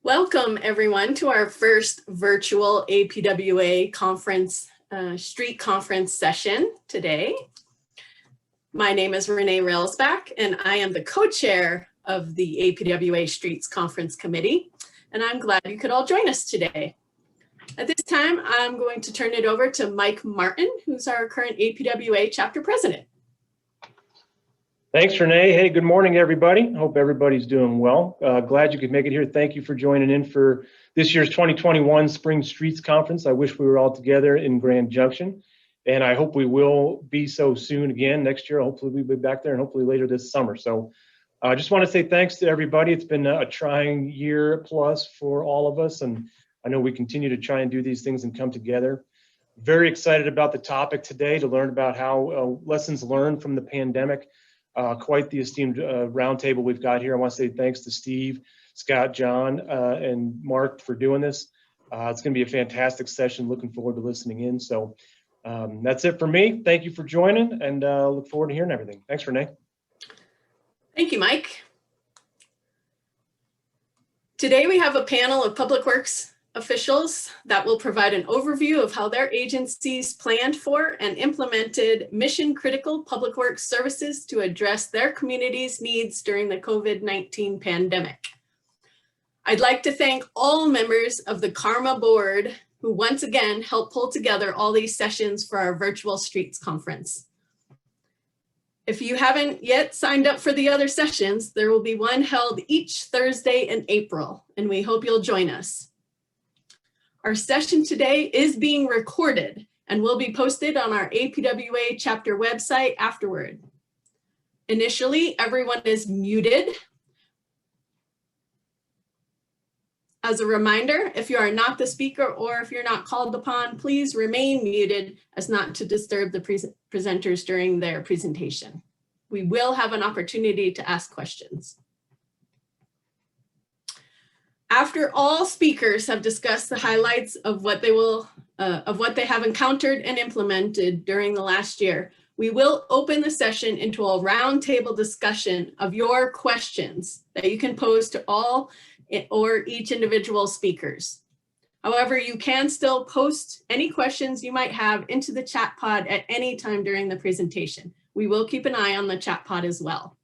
Welcome everyone to our first virtual APWA conference, street conference session today. My name is Renee Railsback and I am the co-chair of the APWA Streets Conference Committee, and I'm glad you could all join us today. At this time, I'm going to turn it over to Mike Martin, who's our current APWA chapter president. Thanks, Renee. Hey, good morning, everybody. Hope everybody's doing well. Glad you could make it here. Thank you for joining in for this year's 2021 Spring Streets Conference. I wish we were all together in Grand Junction, and I hope we will be so soon again next year. Hopefully we'll be back there and hopefully later this summer. So I just want to say thanks to everybody. It's been a trying year plus for all of us, and I know we continue to try and do these things and come together. Very excited about the topic today to learn about how lessons learned from the pandemic. Quite the esteemed roundtable we've got here. I want to say thanks to Steve, Scott, John, and Mark for doing this. It's going to be a fantastic session. Looking forward to listening in. So that's it for me. Thank you for joining, and look forward to hearing everything. Thanks, Renee. Thank you, Mike. Today we have a panel of Public Works officials that will provide an overview of how their agencies planned for and implemented mission-critical public works services to address their community's needs during the COVID-19 pandemic. I'd like to thank all members of the Karma board who once again helped pull together all these sessions for our virtual Streets Conference. If you haven't yet signed up for the other sessions, there will be one held each Thursday in April, and we hope you'll join us. Our session today is being recorded and will be posted on our APWA chapter website afterward. Initially, everyone is muted. As a reminder, if you are not the speaker or if you're not called upon, please remain muted as not to disturb the presenters during their presentation. We will have an opportunity to ask questions. After all speakers have discussed the highlights of what they have encountered and implemented during the last year, we will open the session into a roundtable discussion of your questions that you can pose to all or each individual speakers. However, you can still post any questions you might have into the chat pod at any time during the presentation. We will keep an eye on the chat pod as well.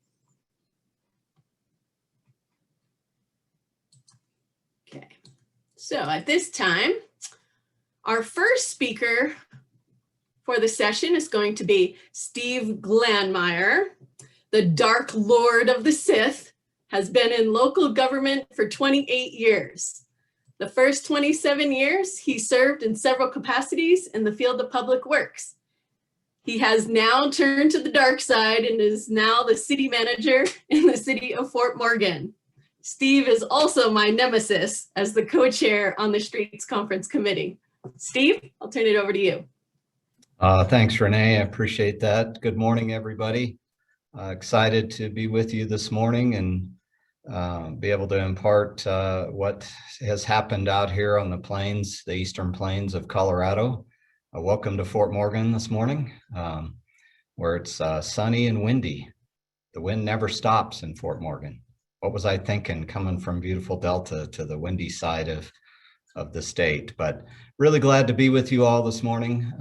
Okay, so at this time, our first speaker for the session is going to be Steve Glanmeyer, the Dark Lord of the Sith, has been in local government for 28 years. The first 27 years, he served in several capacities in the field of public works. He has now turned to the dark side and is now the city manager in the city of Fort Morgan. Steve is also my nemesis as the co-chair on the Streets Conference Committee. Steve, I'll turn it over to you. Thanks, Renee. I appreciate that. Good morning, everybody. Excited to be with you this morning and be able to impart what has happened out here on the plains, the eastern plains of Colorado. Welcome to Fort Morgan this morning, where it's sunny and windy. The wind never stops in Fort Morgan. What was I thinking coming from beautiful Delta to the windy side of the state? But really glad to be with you all this morning.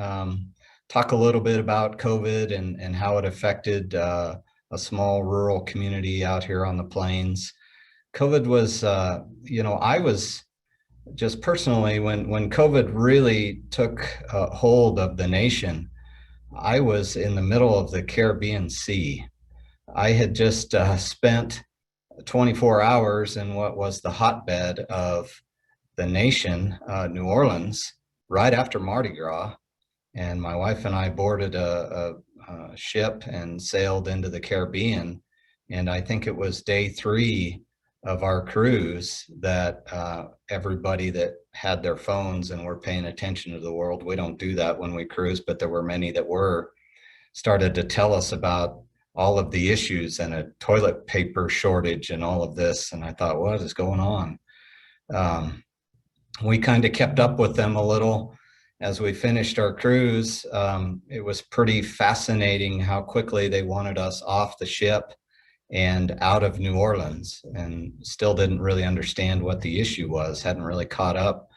Talk a little bit about COVID and how it affected a small rural community out here on the plains. COVID was, I was just personally, when COVID really took hold of the nation, I was in the middle of the Caribbean Sea. I had just spent 24 hours in what was the hotbed of the nation, New Orleans, right after Mardi Gras. And my wife and I boarded a ship and sailed into the Caribbean. And I think it was day 3 of our cruise that everybody that had their phones and were paying attention to the world, we don't do that when we cruise, but there were many that were, started to tell us about all of the issues and a toilet paper shortage and all of this. And I thought, what is going on? We kind of kept up with them a little as we finished our cruise. It was pretty fascinating how quickly they wanted us off the ship and out of New Orleans, and still didn't really understand what the issue was, hadn't really caught up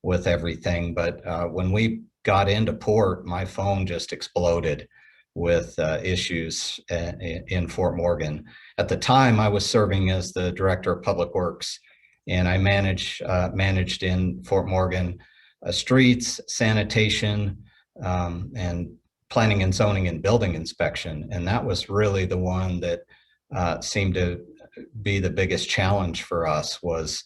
with everything. But when we got into port, my phone just exploded with issues in Fort Morgan. At the time, I was serving as the Director of Public Works, and I managed in Fort Morgan streets, sanitation, and planning and zoning and building inspection. And that was really the one that seemed to be the biggest challenge for us was,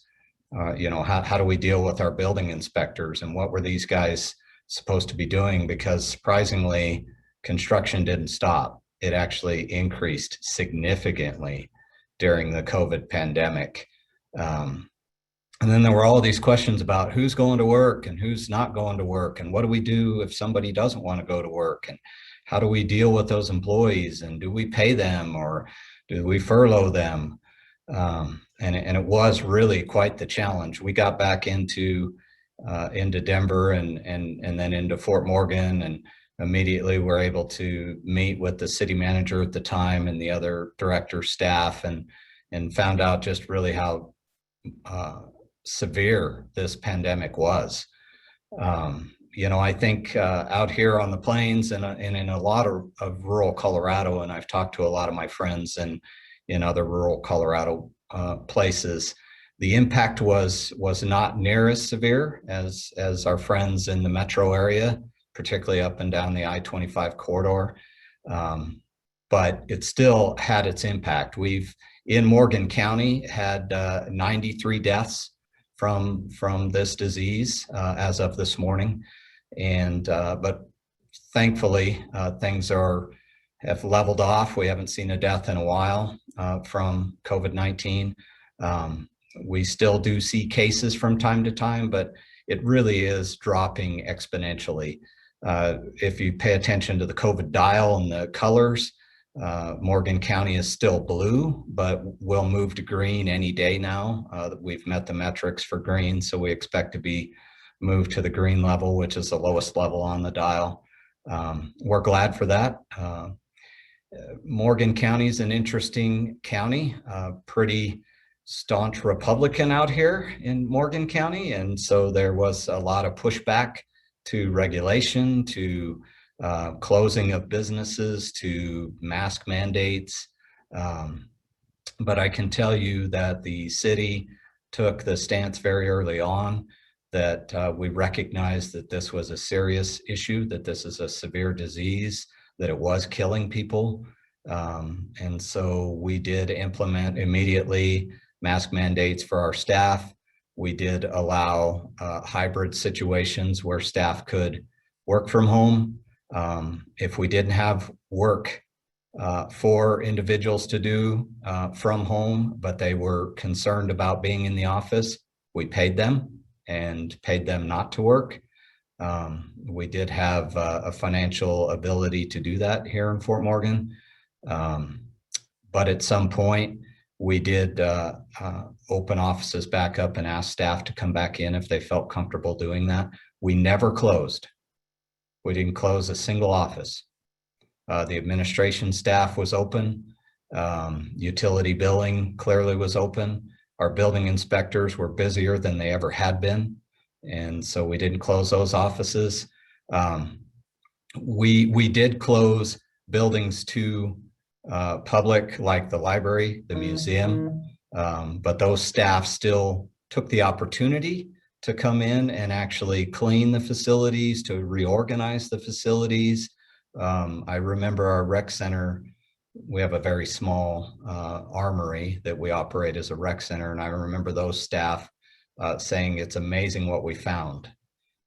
how do we deal with our building inspectors, and what were these guys supposed to be doing? Because surprisingly, construction didn't stop. It actually increased significantly during the COVID pandemic. And then there were all these questions about who's going to work and who's not going to work, and what do we do if somebody doesn't want to go to work, and how do we deal with those employees, and do we pay them or do we furlough them? And it was really quite the challenge. We got back into Denver and then into Fort Morgan, and immediately were able to meet with the city manager at the time and the other director staff, and found out just really how severe this pandemic was. I think out here on the plains and in a lot of rural Colorado, and I've talked to a lot of my friends and in other rural Colorado places, the impact was not near as severe as our friends in the metro area, particularly up and down the I-25 corridor. But it still had its impact. We've, in Morgan County, had 93 deaths from this disease as of this morning. And but thankfully, things have leveled off. We haven't seen a death in a while from COVID-19. We still do see cases from time to time, but it really is dropping exponentially. If you pay attention to the COVID dial and the colors, Morgan County is still blue, but will move to green any day now. We've met the metrics for green, so we expect to be moved to the green level, which is the lowest level on the dial. We're glad for that. Morgan County is an interesting county, pretty staunch Republican out here in Morgan County, and so there was a lot of pushback to regulation, to closing of businesses, to mask mandates. But I can tell you that the city took the stance very early on that we recognized that this was a serious issue, that this is a severe disease, that it was killing people. And so we did implement immediately mask mandates for our staff. We did allow hybrid situations where staff could work from home. If we didn't have work for individuals to do from home, but they were concerned about being in the office, we paid them and paid them not to work. We did have a financial ability to do that here in Fort Morgan. But at some point, we did open offices back up and ask staff to come back in if they felt comfortable doing that. We never closed. We didn't close a single office. The administration staff was open. Utility billing clearly was open. Our building inspectors were busier than they ever had been. And so we didn't close those offices. We did close buildings to public, like the library, the museum, but those staff still took the opportunity to come in and actually clean the facilities, to reorganize the facilities. I remember our rec center, we have a very small armory that we operate as a rec center, and I remember those staff saying it's amazing what we found,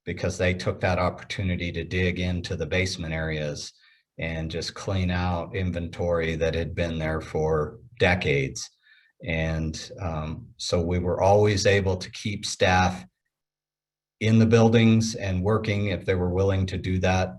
because they took that opportunity to dig into the basement areas and just clean out inventory that had been there for decades. And so we were always able to keep staff in the buildings and working if they were willing to do that.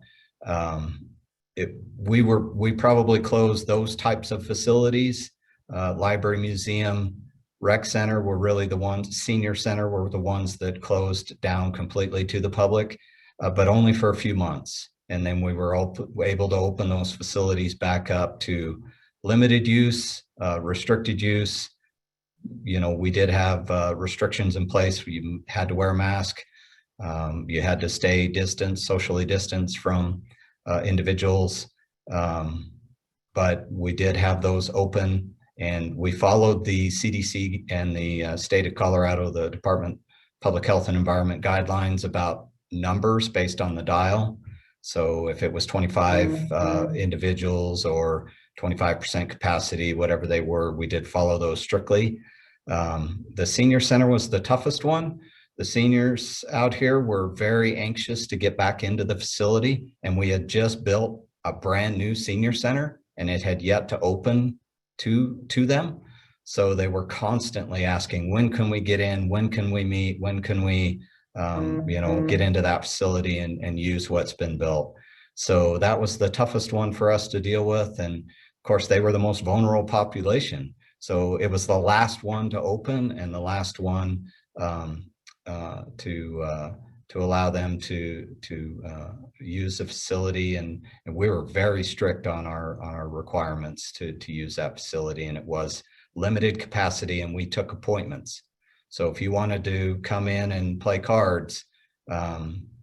We probably closed those types of facilities. Library, museum, rec center were really the ones, senior center were the ones that closed down completely to the public, but only for a few months. And then we were able to open those facilities back up to limited use, restricted use. You know, we did have restrictions in place. You had to wear a mask. You had to stay socially distanced from individuals. But we did have those open, and we followed the CDC and the state of Colorado, the Department of Public Health and Environment guidelines about numbers based on the dial. So if it was 25 individuals or 25% capacity, whatever they were, we did follow those strictly. The senior center was the toughest one. The seniors out here were very anxious to get back into the facility, and we had just built a brand new senior center, and it had yet to open to them. So they were constantly asking, when can we get in? When can we meet? When can we, you know, get into that facility and use what's been built? So that was the toughest one for us to deal with. And of course, they were the most vulnerable population. So it was the last one to open and the last one to allow them to use the facility, and we were very strict on our requirements to use that facility, and it was limited capacity, and we took appointments. So if you wanted to come in and play cards,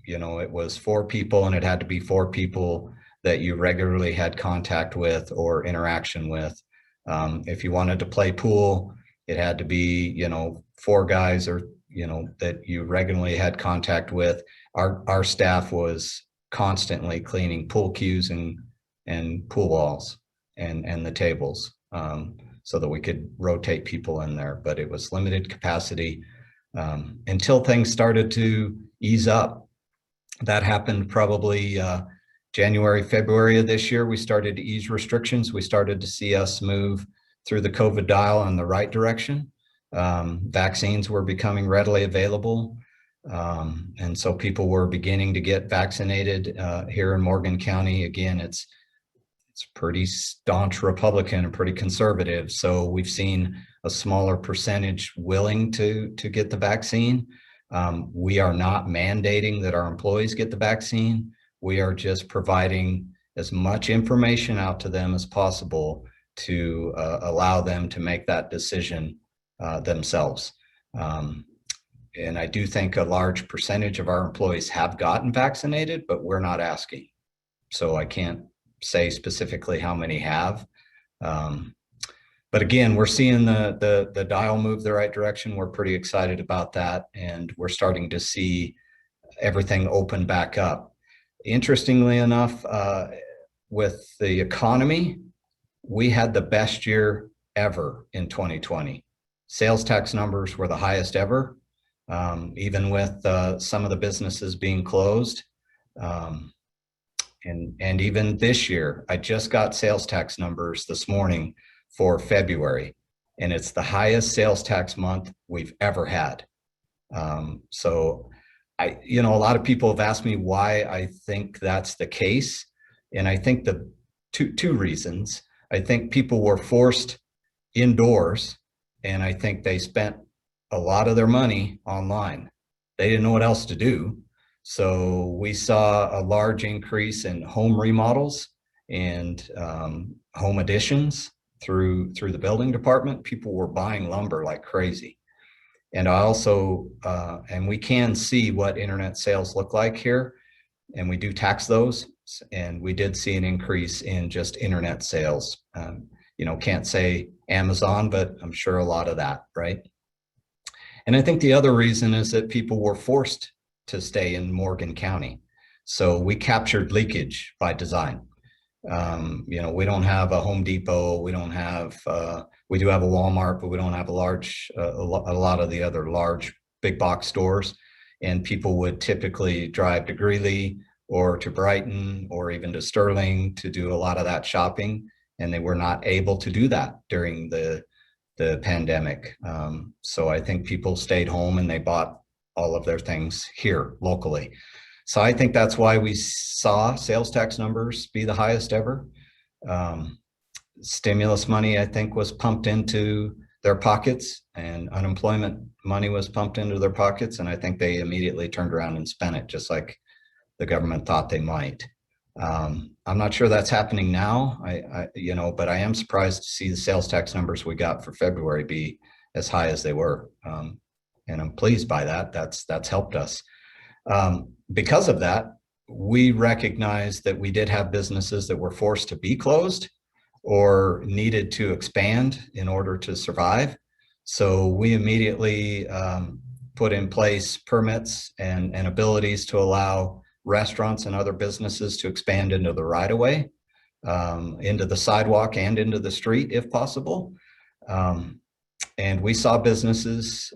you know, it was 4 people, and it had to be 4 people that you regularly had contact with or interaction with. If you wanted to play pool, it had to be, you know, 4 guys or, you know, that you regularly had contact with. Our staff was constantly cleaning pool cues and pool walls and the tables, so that we could rotate people in there. But it was limited capacity until things started to ease up. That happened probably January, February of this year. We started to ease restrictions. We started to see us move through the COVID dial in the right direction. Vaccines were becoming readily available. And so people were beginning to get vaccinated here in Morgan County. Again, it's pretty staunch Republican and pretty conservative. So we've seen a smaller percentage willing to get the vaccine. We are not mandating that our employees get the vaccine. We are just providing as much information out to them as possible to allow them to make that decision themselves. And I do think a large percentage of our employees have gotten vaccinated, but we're not asking. So I can't say specifically how many have. But again, we're seeing the dial move the right direction. We're pretty excited about that. And we're starting to see everything open back up. Interestingly enough, with the economy, we had the best year ever in 2020. Sales tax numbers were the highest ever, even with some of the businesses being closed. And even this year, I just got sales tax numbers this morning for February, and it's the highest sales tax month we've ever had. So you know, a lot of people have asked me why I think that's the case. And I think the two reasons. I think people were forced indoors, and I think they spent a lot of their money online. They didn't know what else to do. So we saw a large increase in home remodels and home additions through the building department. People were buying lumber like crazy. And I also, and we can see what internet sales look like here, and we do tax those. And we did see an increase in just internet sales. You know, can't say Amazon, but I'm sure a lot of that, right? And I think the other reason is that people were forced to stay in Morgan County. So we captured leakage by design. You know, we don't have a Home Depot, we don't have, we do have a Walmart, but we don't have a lot of the other large big box stores. And people would typically drive to Greeley or to Brighton or even to Sterling to do a lot of that shopping. And they were not able to do that during the pandemic. So I think people stayed home and they bought all of their things here locally. So I think that's why we saw sales tax numbers be the highest ever. Stimulus money, I think, was pumped into their pockets, and unemployment money was pumped into their pockets. And I think they immediately turned around and spent it just like the government thought they might. I'm not sure that's happening now. But I am surprised to see the sales tax numbers we got for February be as high as they were. And I'm pleased by that. That's helped us. Because of that, we recognize that we did have businesses that were forced to be closed or needed to expand in order to survive. So we immediately put in place permits and abilities to allow restaurants and other businesses to expand into the right-of-way, into the sidewalk and into the street if possible. And we saw businesses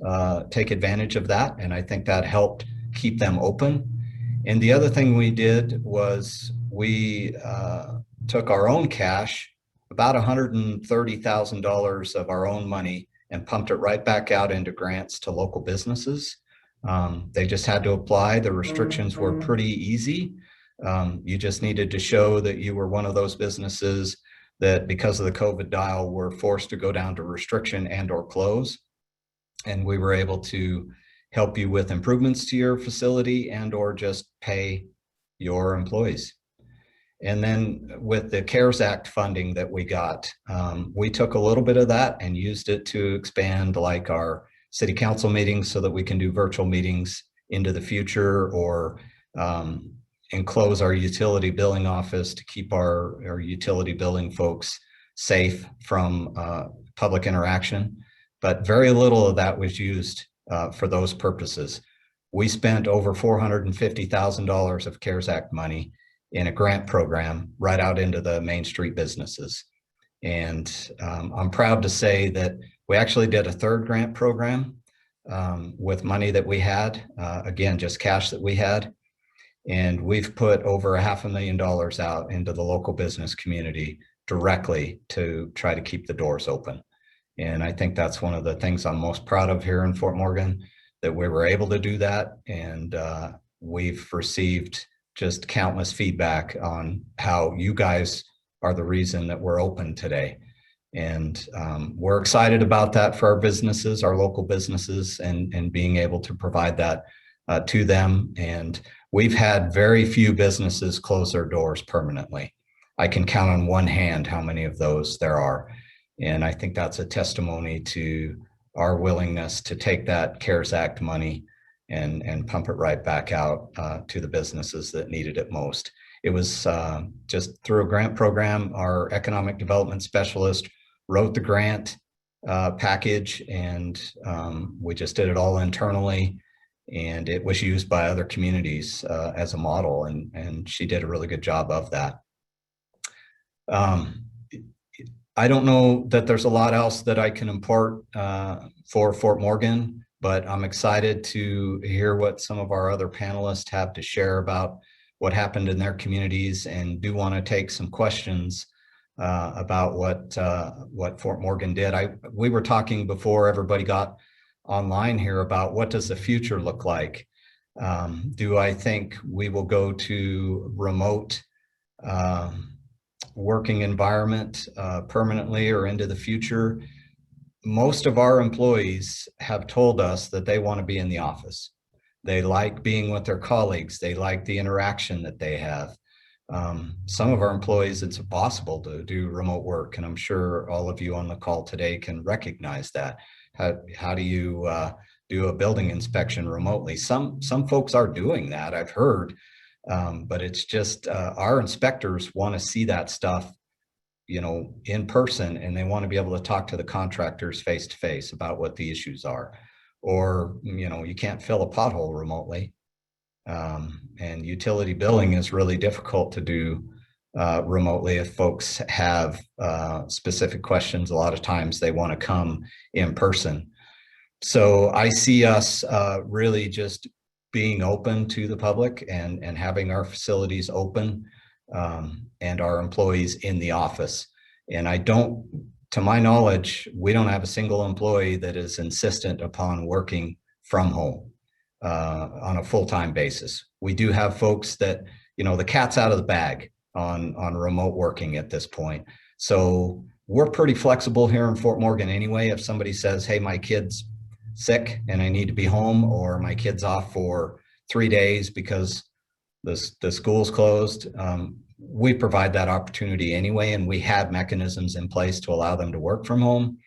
take advantage of that, and I think that helped keep them open. And the other thing we did was we took our own cash, about $130,000 of our own money, and pumped it right back out into grants to local businesses. They just had to apply. The restrictions were pretty easy. You just needed to show that you were one of those businesses that, because of the COVID dial, were forced to go down to restriction and or close. And we were able to help you with improvements to your facility and or just pay your employees. And then with the CARES Act funding that we got, we took a little bit of that and used it to expand like our city council meetings so that we can do virtual meetings into the future, or enclose our utility billing office to keep our utility billing folks safe from public interaction. But very little of that was used for those purposes. We spent over $450,000 of CARES Act money in a grant program right out into the Main Street businesses. And I'm proud to say that we actually did a third grant program with money that we had, again, just cash that we had. And we've put over $500,000 out into the local business community directly to try to keep the doors open. And I think that's one of the things I'm most proud of here in Fort Morgan, that we were able to do that. And we've received just countless feedback on how you guys are the reason that we're open today. And we're excited about that for our businesses, our local businesses, and being able to provide that to them. And we've had very few businesses close their doors permanently. I can count on one hand how many of those there are. And I think that's a testimony to our willingness to take that CARES Act money and pump it right back out to the businesses that needed it most. It was just through a grant program. Our economic development specialist wrote the grant package, and we just did it all internally. And it was used by other communities as a model, and she did a really good job of that. I don't know that there's a lot else that I can impart for Fort Morgan, but I'm excited to hear what some of our other panelists have to share about what happened in their communities, and do want to take some questions about what Fort Morgan did. We were talking before everybody got online here about what does the future look like. Do I think we will go to remote working environment permanently or into the future? Most of our employees have told us that they want to be in the office. They like being with their colleagues. They like the interaction that they have. Some of our employees, it's impossible to do remote work, and I'm sure all of you on the call today can recognize that. How do you do a building inspection remotely? Some folks are doing that, I've heard, but it's just our inspectors want to see that stuff, in person, and they want to be able to talk to the contractors face to face about what the issues are. Or, you can't fill a pothole remotely. And utility billing is really difficult to do remotely. If folks have specific questions, a lot of times they want to come in person. So I see us really just being open to the public and having our facilities open and our employees in the office. And to my knowledge, we don't have a single employee that is insistent upon working from home on a full-time basis. We do have folks that, the cat's out of the bag on remote working at this point. So we're pretty flexible here in Fort Morgan anyway. If somebody says, hey, my kid's sick and I need to be home, or my kid's off for 3 days because the school's closed, we provide that opportunity anyway, and we had mechanisms in place to allow them to work from home.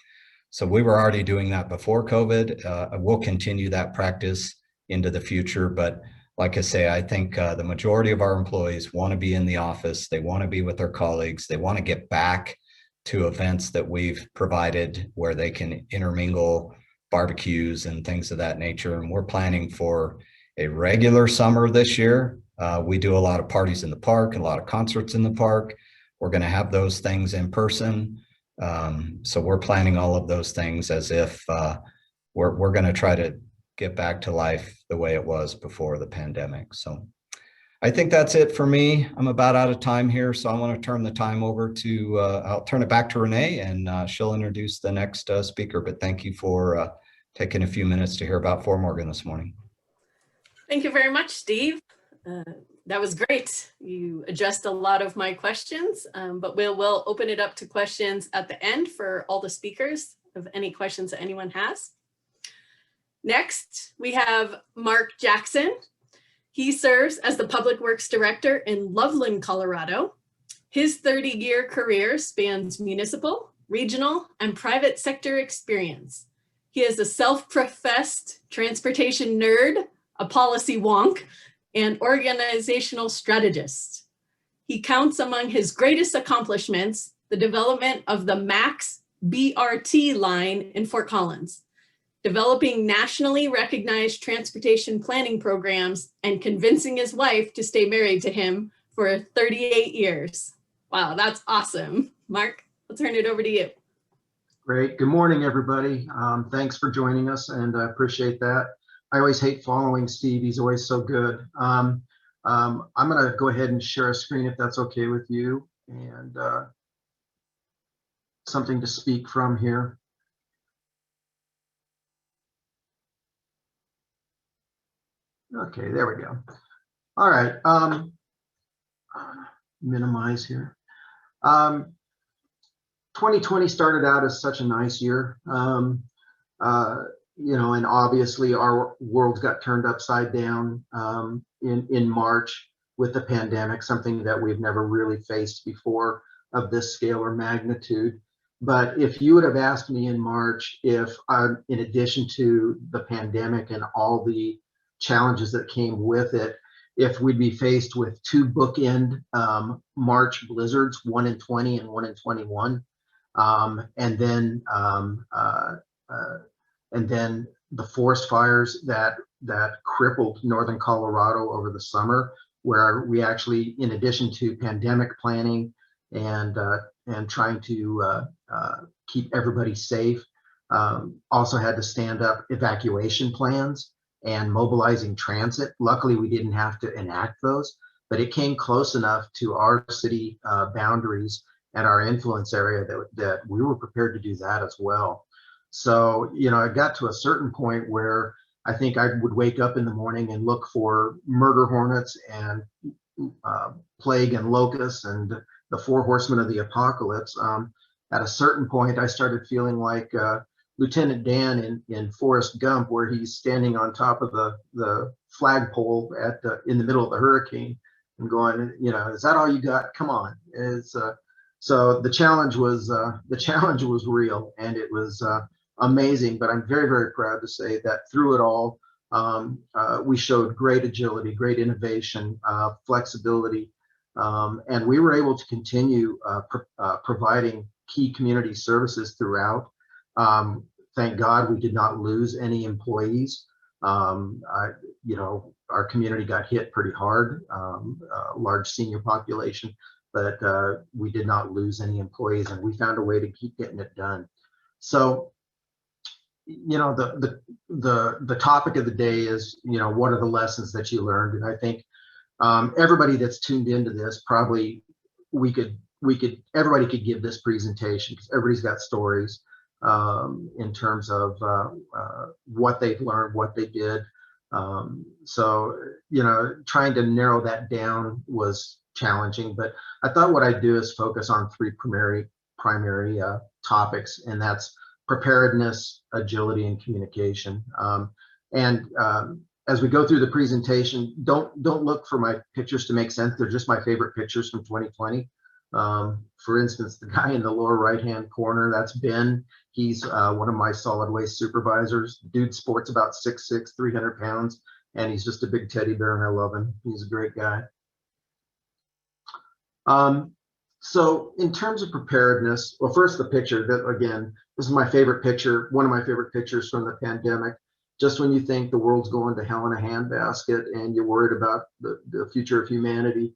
So we were already doing that before COVID. We'll continue that practice into the future. But like I say, I think the majority of our employees want to be in the office. They want to be with their colleagues. They want to get back to events that we've provided where they can intermingle, barbecues and things of that nature. And we're planning for a regular summer this year. We do a lot of parties in the park, a lot of concerts in the park. We're going to have those things in person. So we're planning all of those things as if we're going to try to get back to life the way it was before the pandemic. So I think that's it for me. I'm about out of time here, so I want to turn the time over to, I'll turn it back to Renee, and she'll introduce the next speaker. But thank you for taking a few minutes to hear about Fort Morgan this morning. Thank you very much, Steve. That was great. You addressed a lot of my questions, but we'll open it up to questions at the end for all the speakers of any questions that anyone has. Next, we have Mark Jackson. He serves as the Public Works Director in Loveland, Colorado. His 30-year career spans municipal, regional, and private sector experience. He is a self-professed transportation nerd, a policy wonk, and organizational strategist. He counts among his greatest accomplishments the development of the MAX BRT line in Fort Collins, developing nationally recognized transportation planning programs, and convincing his wife to stay married to him for 38 years. Wow, that's awesome. Mark, I'll turn it over to you. Great. Good morning, everybody. Thanks for joining us, and I appreciate that. I always hate following Steve. He's always so good. I'm going to go ahead and share a screen if that's okay with you, and something to speak from here. Okay, there we go. All right. Minimize here. 2020 started out as such a nice year. You know, and obviously our world got turned upside down in March with the pandemic, something that we've never really faced before of this scale or magnitude. But if you would have asked me in March if, in addition to the pandemic and all the challenges that came with it, if we'd be faced with two bookend March blizzards, one in 20 and one in 21, and then the forest fires that crippled northern Colorado over the summer, where we actually, in addition to pandemic planning and trying to keep everybody safe, also had to stand up evacuation plans and mobilizing transit. Luckily, we didn't have to enact those, but it came close enough to our city boundaries and our influence area that we were prepared to do that as well. So, you know, it got to a certain point where I think I would wake up in the morning and look for murder hornets and plague and locusts and the four horsemen of the apocalypse. At a certain point, I started feeling like Lieutenant Dan in Forrest Gump, where he's standing on top of the flagpole in the middle of the hurricane and going, you know, is that all you got? Come on. So the challenge was real, and it was amazing. But I'm very, very proud to say that through it all, we showed great agility, great innovation, flexibility, and we were able to continue providing key community services throughout. Thank God we did not lose any employees. You know, our community got hit pretty hard, large senior population, but we did not lose any employees, and we found a way to keep getting it done. So, you know, the topic of the day is, you know, what are the lessons that you learned? And I think everybody that's tuned into this, probably everybody could give this presentation because everybody's got stories in terms of what they've learned, what they did. So, you know, trying to narrow that down was challenging, but I thought what I'd do is focus on three primary topics, and that's preparedness, agility, and communication. as we go through the presentation, don't look for my pictures to make sense. They're just my favorite pictures from 2020. For instance, the guy in the lower right-hand corner, that's Ben. He's one of my solid waste supervisors. Dude sports about 6'6", 300 pounds, and he's just a big teddy bear, and I love him. He's a great guy. So in terms of preparedness, well, first the picture, that again, this is my favorite picture, one of my favorite pictures from the pandemic. Just when you think the world's going to hell in a handbasket and you're worried about the future of humanity,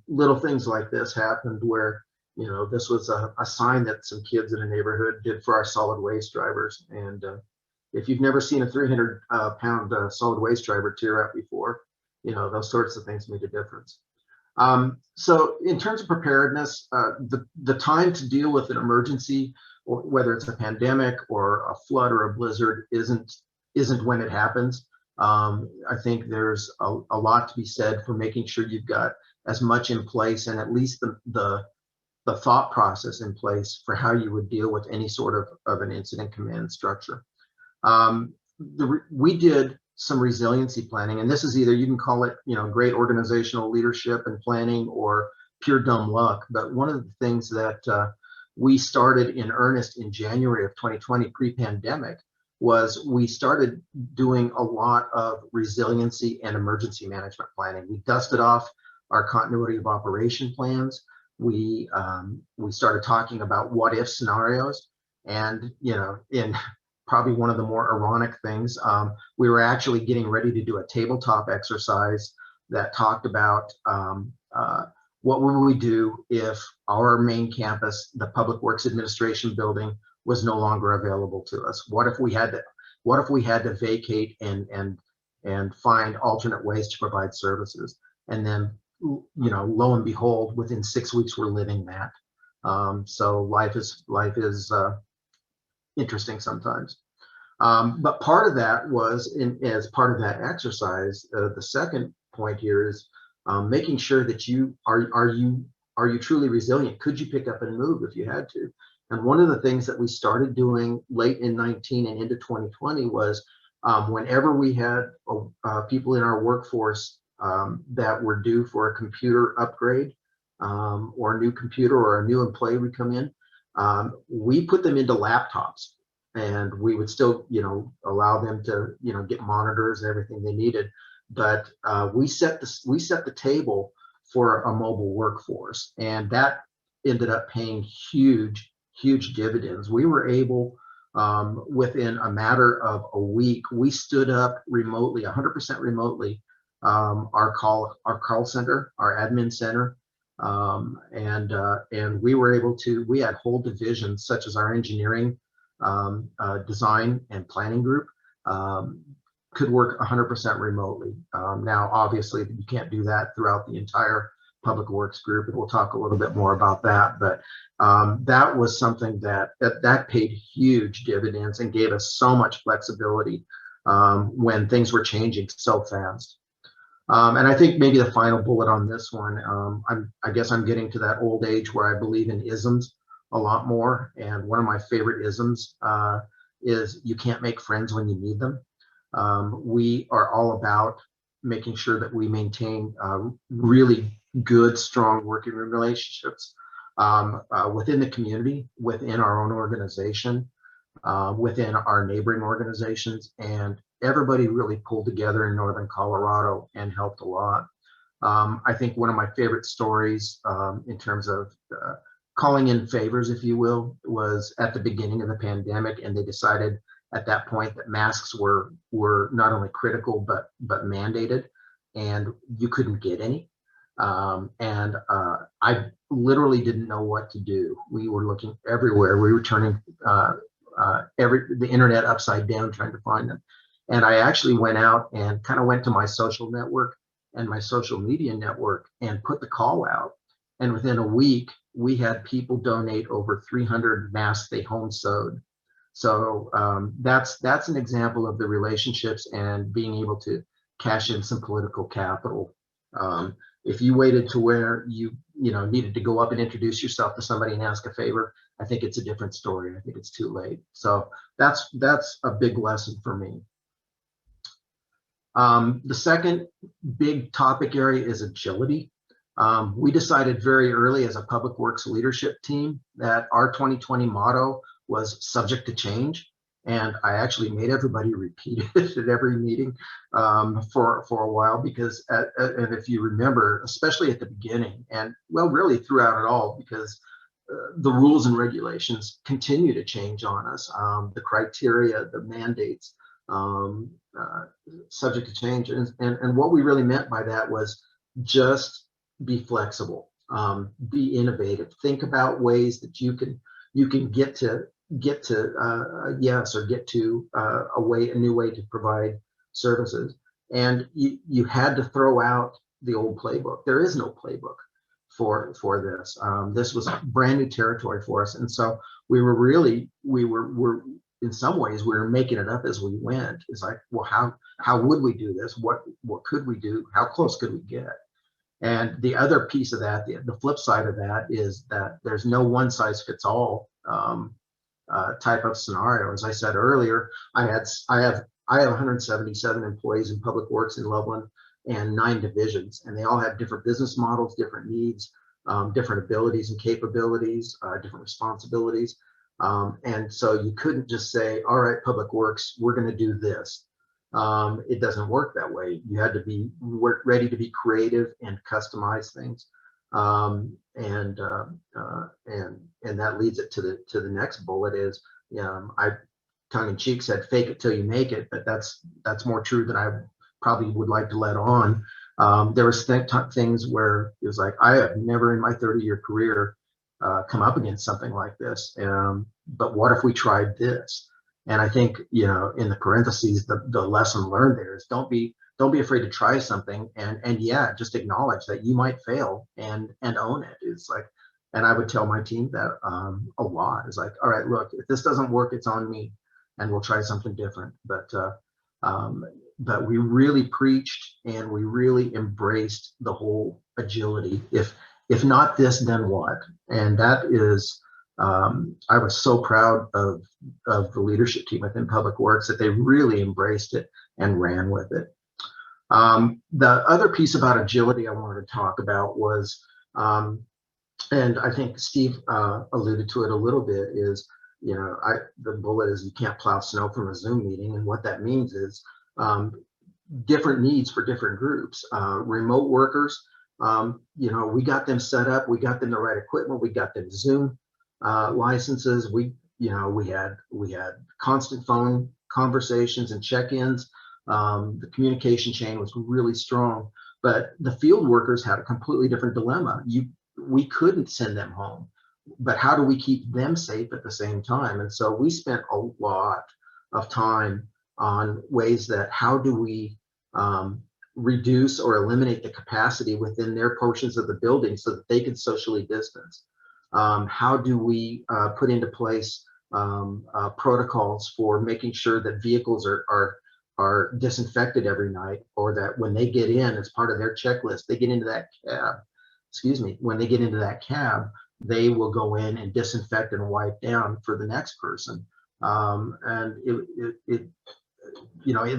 little things like this happened where, you know, this was a sign that some kids in a neighborhood did for our solid waste drivers. And if you've never seen a 300-pound solid waste driver tear up before, you know, those sorts of things make a difference. So in terms of preparedness, the time to deal with an emergency, or whether it's a pandemic or a flood or a blizzard, isn't when it happens. I think there's a lot to be said for making sure you've got as much in place, and at least the thought process in place for how you would deal with any sort of an incident command structure. We did some resiliency planning, and this is either, you can call it, you know, great organizational leadership and planning or pure dumb luck. But one of the things that we started in earnest in January of 2020, pre-pandemic, was we started doing a lot of resiliency and emergency management planning. We dusted off our continuity of operation plans. We started talking about what if scenarios, and, you know, in probably one of the more ironic things, we were actually getting ready to do a tabletop exercise that talked about what would we do if our main campus, the Public Works Administration building, was no longer available to us. What if we had to vacate and find alternate ways to provide services? And then, you know, lo and behold, within 6 weeks we're living that. So life is interesting sometimes. But part of that was, as part of that exercise, the second point here is making sure that you are you truly resilient? Could you pick up and move if you had to? And one of the things that we started doing late in 19 and into 2020 was whenever we had people in our workforce that were due for a computer upgrade or a new computer, or a new employee would come in, we put them into laptops, and we would still, you know, allow them to, you know, get monitors and everything they needed. But we set the table for a mobile workforce, and that ended up paying huge dividends. We were able, within a matter of a week, we stood up remotely, 100% remotely, our call center, our admin center, and we were able to. We had whole divisions such as our engineering, design and planning group could work 100% remotely. Now, obviously, you can't do that throughout the entire Public Works group, and we'll talk a little bit more about that. But that was something that paid huge dividends and gave us so much flexibility when things were changing so fast. And I think maybe the final bullet on this one, I guess I'm getting to that old age where I believe in isms a lot more. And one of my favorite isms is you can't make friends when you need them. We are all about making sure that we maintain really good, strong working relationships within the community, within our own organization, within our neighboring organizations, and everybody really pulled together in Northern Colorado and helped a lot. I think one of my favorite stories in terms of calling in favors, if you will, was at the beginning of the pandemic, and they decided at that point that masks were not only critical but mandated, and you couldn't get any. And I literally didn't know what to do. We were looking everywhere. We were turning the internet upside down trying to find them. And I actually went out and kind of went to my social network and my social media network and put the call out. And within a week, we had people donate over 300 masks they home sewed. So that's an example of the relationships and being able to cash in some political capital. If you waited to where you needed to go up and introduce yourself to somebody and ask a favor, I think it's a different story. I think it's too late. So that's a big lesson for me. The second big topic area is agility. We decided very early as a public works leadership team that our 2020 motto was subject to change. And I actually made everybody repeat it at every meeting for a while, because, and if you remember, especially at the beginning, and well, really throughout it all, because the rules and regulations continue to change on us. The criteria, the mandates, subject to change. And what we really meant by that was just be flexible, be innovative, think about ways that you can get to yes, or get to a new way to provide services. And you had to throw out the old playbook. There is no playbook for this. This was brand new territory for us, and so we were in some ways we were making it up as we went. It's like, well, how would we do this? What could we do? How close could we get? And the other piece of that, the flip side of that, is that there's no one size fits all type of scenario. As I said earlier, I have 177 employees in public works in Loveland and 9 divisions, and they all have different business models, different needs, different abilities and capabilities, different responsibilities. And so you couldn't just say, all right, public works, we're going to do this. It doesn't work that way. You had to be ready to be creative and customize things. And that leads it to the next bullet is, I tongue in cheek said, fake it till you make it, but that's more true than I probably would like to let on. There was things where it was like, I have never in my 30-year career come up against something like this. But what if we tried this? And I think, in the parentheses, the lesson learned there is don't be afraid to try something, and yeah, just acknowledge that you might fail and own it. It's like, and I would tell my team that a lot. It's like, all right, look, if this doesn't work, it's on me, and we'll try something different. But we really preached and we really embraced the whole agility. If not this, then what? And that is, I was so proud of the leadership team within Public Works that they really embraced it and ran with it. The other piece about agility I wanted to talk about was, and I think Steve alluded to it a little bit, is, the bullet is you can't plow snow from a Zoom meeting. And what that means is different needs for different groups. Remote workers, we got them set up, we got them the right equipment, we got them Zoom licenses. We had constant phone conversations and check-ins. The communication chain was really strong, but the field workers had a completely different dilemma. We couldn't send them home, but how do we keep them safe at the same time? And so we spent a lot of time on ways that how do we reduce or eliminate the capacity within their portions of the building so that they can socially distance. How do we put into place protocols for making sure that vehicles are disinfected every night, or that when they get in, as part of their checklist, they get into that cab, when they get into that cab, they will go in and disinfect and wipe down for the next person. And it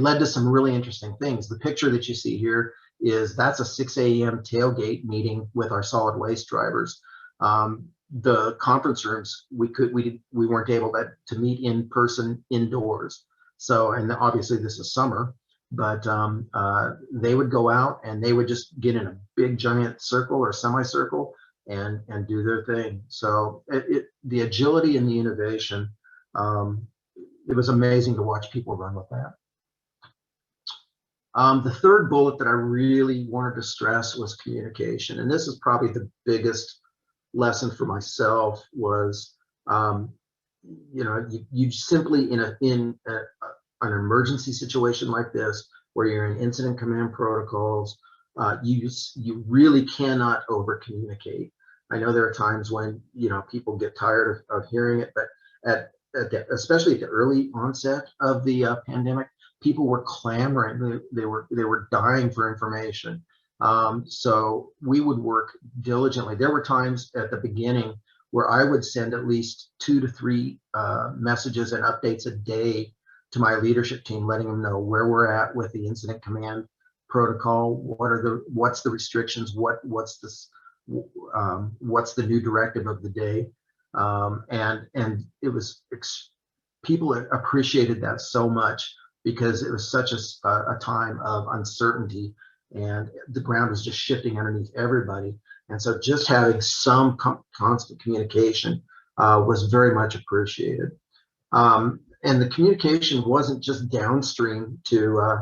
led to some really interesting things. The picture that you see here that's a 6 a.m. tailgate meeting with our solid waste drivers. The conference rooms, we weren't able to meet in person indoors. So, and obviously this is summer, but they would go out and they would just get in a big giant circle or semicircle and do their thing. So the agility and the innovation, it was amazing to watch people run with that. The third bullet that I really wanted to stress was communication. And this is probably the biggest lesson for myself was, you simply in an emergency situation like this, where you're in incident command protocols, you really cannot over communicate. I know there are times when people get tired of hearing it, but especially at the early onset of the pandemic, people were clamoring. They were dying for information. So we would work diligently. There were times at the beginning where I would send at least 2 to 3 messages and updates a day to my leadership team, letting them know where we're at with the incident command protocol. What's the restrictions? What's the new directive of the day? And it was people appreciated that so much, because it was such a time of uncertainty, and the ground was just shifting underneath everybody. And so just having some constant communication was very much appreciated. And the communication wasn't just downstream to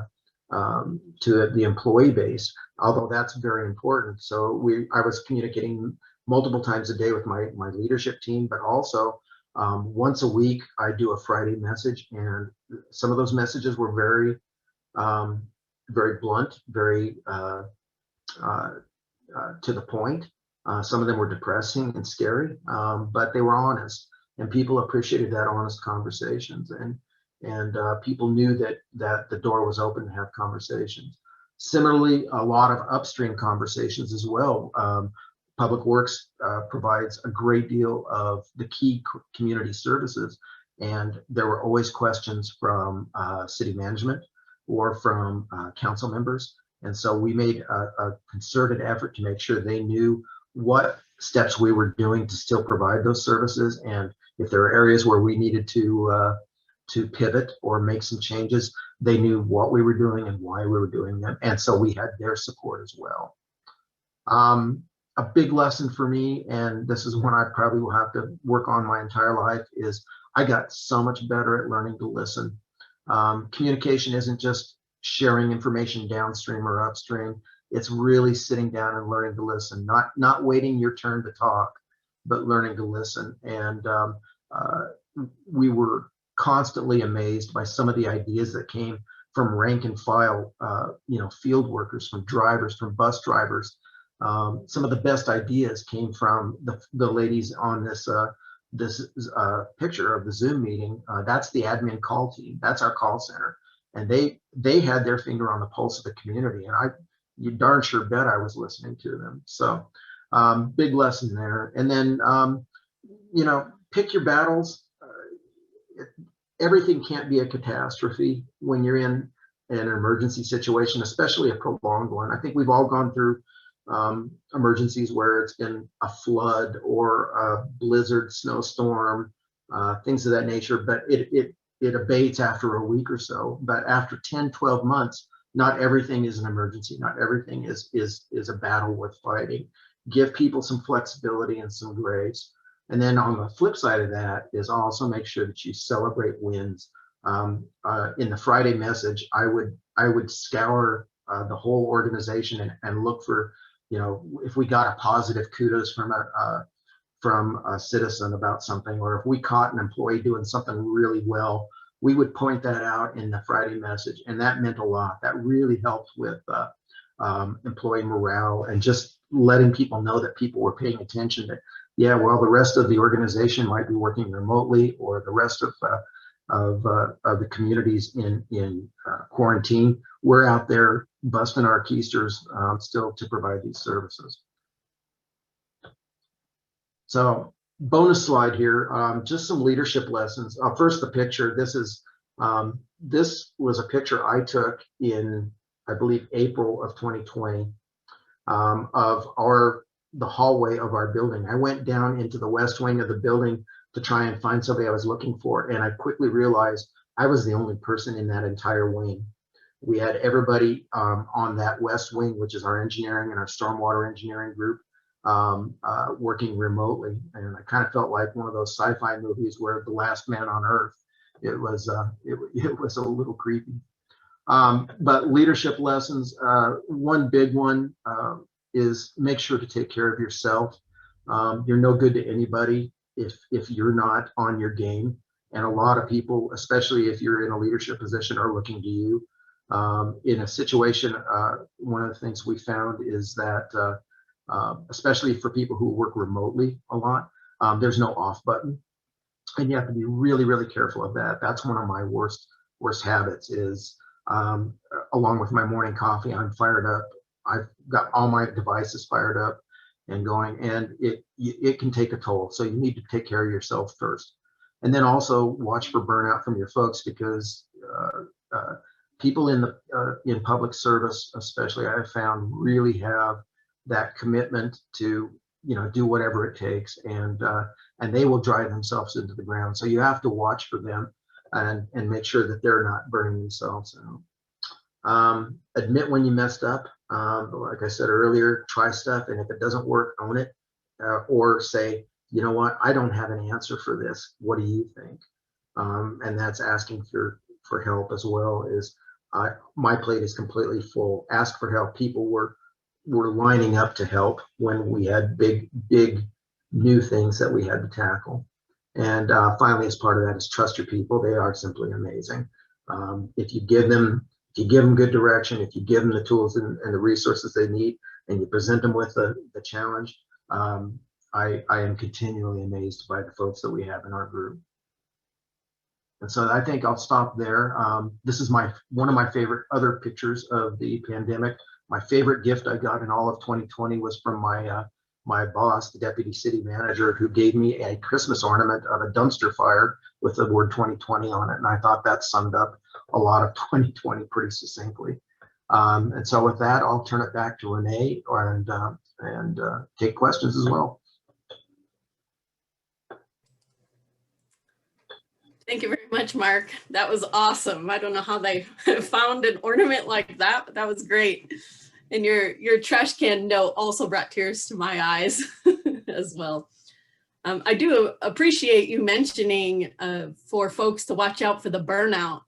the employee base, although that's very important. So I was communicating multiple times a day with my leadership team, but also once a week I do a Friday message, and some of those messages were very blunt, very to the point. Some of them were depressing and scary, but they were honest, and people appreciated that honest conversations, and people knew that the door was open to have conversations. Similarly, a lot of upstream conversations as well. Public Works provides a great deal of the key community services, and there were always questions from city management or from council members. And so we made a concerted effort to make sure they knew what steps we were doing to still provide those services, and if there are areas where we needed to pivot or make some changes, they knew what we were doing and why we were doing them. And so we had their support as well. A big lesson for me, and this is one I probably will have to work on my entire life, is I got so much better at learning to listen. Communication isn't just sharing information downstream or upstream. It's really sitting down and learning to listen, not waiting your turn to talk, but learning to listen. And we were constantly amazed by some of the ideas that came from rank and file, field workers, from drivers, from bus drivers. Some of the best ideas came from the ladies on this picture of the Zoom meeting. That's the admin call team. That's our call center, and they had their finger on the pulse of the community, and you darn sure bet I was listening to them. So big lesson there. And then pick your battles. Everything can't be a catastrophe when you're in an emergency situation, especially a prolonged one. I think we've all gone through emergencies where it's been a flood or a blizzard, snowstorm, things of that nature, but it abates after a week or so. But after 10, 12 months, not everything is an emergency. Not everything is a battle worth fighting. Give people some flexibility and some grace. And then on the flip side of that is also make sure that you celebrate wins. In the Friday message, I would scour the whole organization and look for, if we got a positive kudos from a citizen about something, or if we caught an employee doing something really well, we would point that out in the Friday message, and that meant a lot. That really helped with employee morale and just letting people know that people were paying attention. That while the rest of the organization might be working remotely, or the rest of the communities in quarantine, we're out there busting our keisters still to provide these services. So bonus slide here, just some leadership lessons. First, the picture. This was a picture I took in, I believe, April of 2020 of the hallway of our building. I went down into the west wing of the building to try and find somebody I was looking for, and I quickly realized I was the only person in that entire wing. We had everybody on that west wing, which is our engineering and our stormwater engineering group, working remotely, and I kind of felt like one of those sci-fi movies where the last man on earth. It was a little creepy. But leadership lessons, one big one is make sure to take care of yourself. You're no good to anybody if you're not on your game, and a lot of people, especially if you're in a leadership position, are looking to you. In a situation, one of the things we found is that especially for people who work remotely a lot, there's no off button, and you have to be really, really careful of that. That's one of my worst habits is, along with my morning coffee, I'm fired up. I've got all my devices fired up and going, and it can take a toll. So you need to take care of yourself first. And then also watch for burnout from your folks, because people in public service, especially, I have found, really have that commitment to, do whatever it takes, and they will drive themselves into the ground. So you have to watch for them and make sure that they're not burning themselves out. Admit when you messed up. Like I said earlier, try stuff, and if it doesn't work, own it, or say, you know what, I don't have an answer for this. What do you think? And that's asking for help as well. Is my plate is completely full. Ask for help. People were lining up to help when we had big new things that we had to tackle. And finally, as part of that, is trust your people. They are simply amazing. If you give them good direction, if you give them the tools and the resources they need, and you present them with the challenge, I am continually amazed by the folks that we have in our group. And so I think I'll stop there. This is one of my favorite other pictures of the pandemic. My favorite gift I got in all of 2020 was from my boss, the deputy city manager, who gave me a Christmas ornament of a dumpster fire with the word 2020 on it. And I thought that summed up a lot of 2020 pretty succinctly. And so with that, I'll turn it back to Renee and take questions as well. Thank you very much, Mark. That was awesome. I don't know how they found an ornament like that, but that was great. And your trash can note also brought tears to my eyes as well. I do appreciate you mentioning for folks to watch out for the burnout,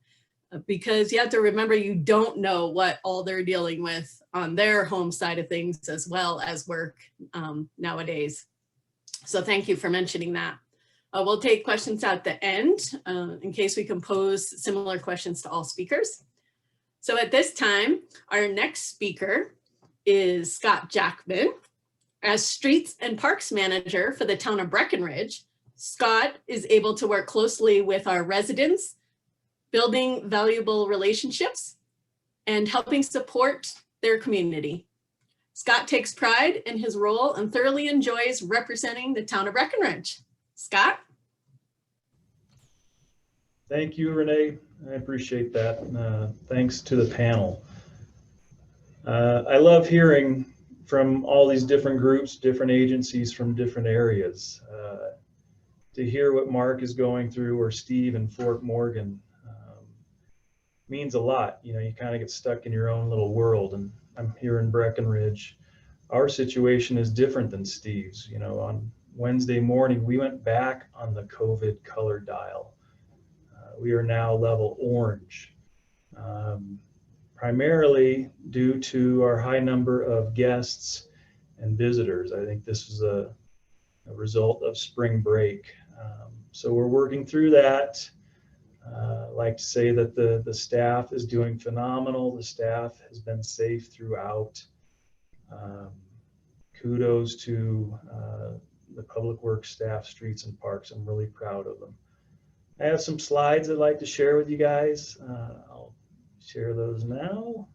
because you have to remember you don't know what all they're dealing with on their home side of things as well as work nowadays. So thank you for mentioning that. We'll take questions at the end in case we can pose similar questions to all speakers. So at this time, our next speaker is Scott Jackman. As Streets and Parks Manager for the town of Breckenridge, Scott is able to work closely with our residents, building valuable relationships and helping support their community. Scott takes pride in his role and thoroughly enjoys representing the town of Breckenridge. Scott? Thank you, Renee. I appreciate that. Thanks to the panel. I love hearing from all these different groups, different agencies from different areas. To hear what Mark is going through, or Steve in Fort Morgan, means a lot. You kind of get stuck in your own little world, and I'm here in Breckenridge. Our situation is different than Steve's. On Wednesday morning, we went back on the COVID color dial. We are now level orange, primarily due to our high number of guests and visitors. I think this is a result of spring break. So we're working through that. I like to say that the staff is doing phenomenal. The staff has been safe throughout. Kudos to the Public Works staff, Streets and Parks. I'm really proud of them. I have some slides I'd like to share with you guys. I'll share those now.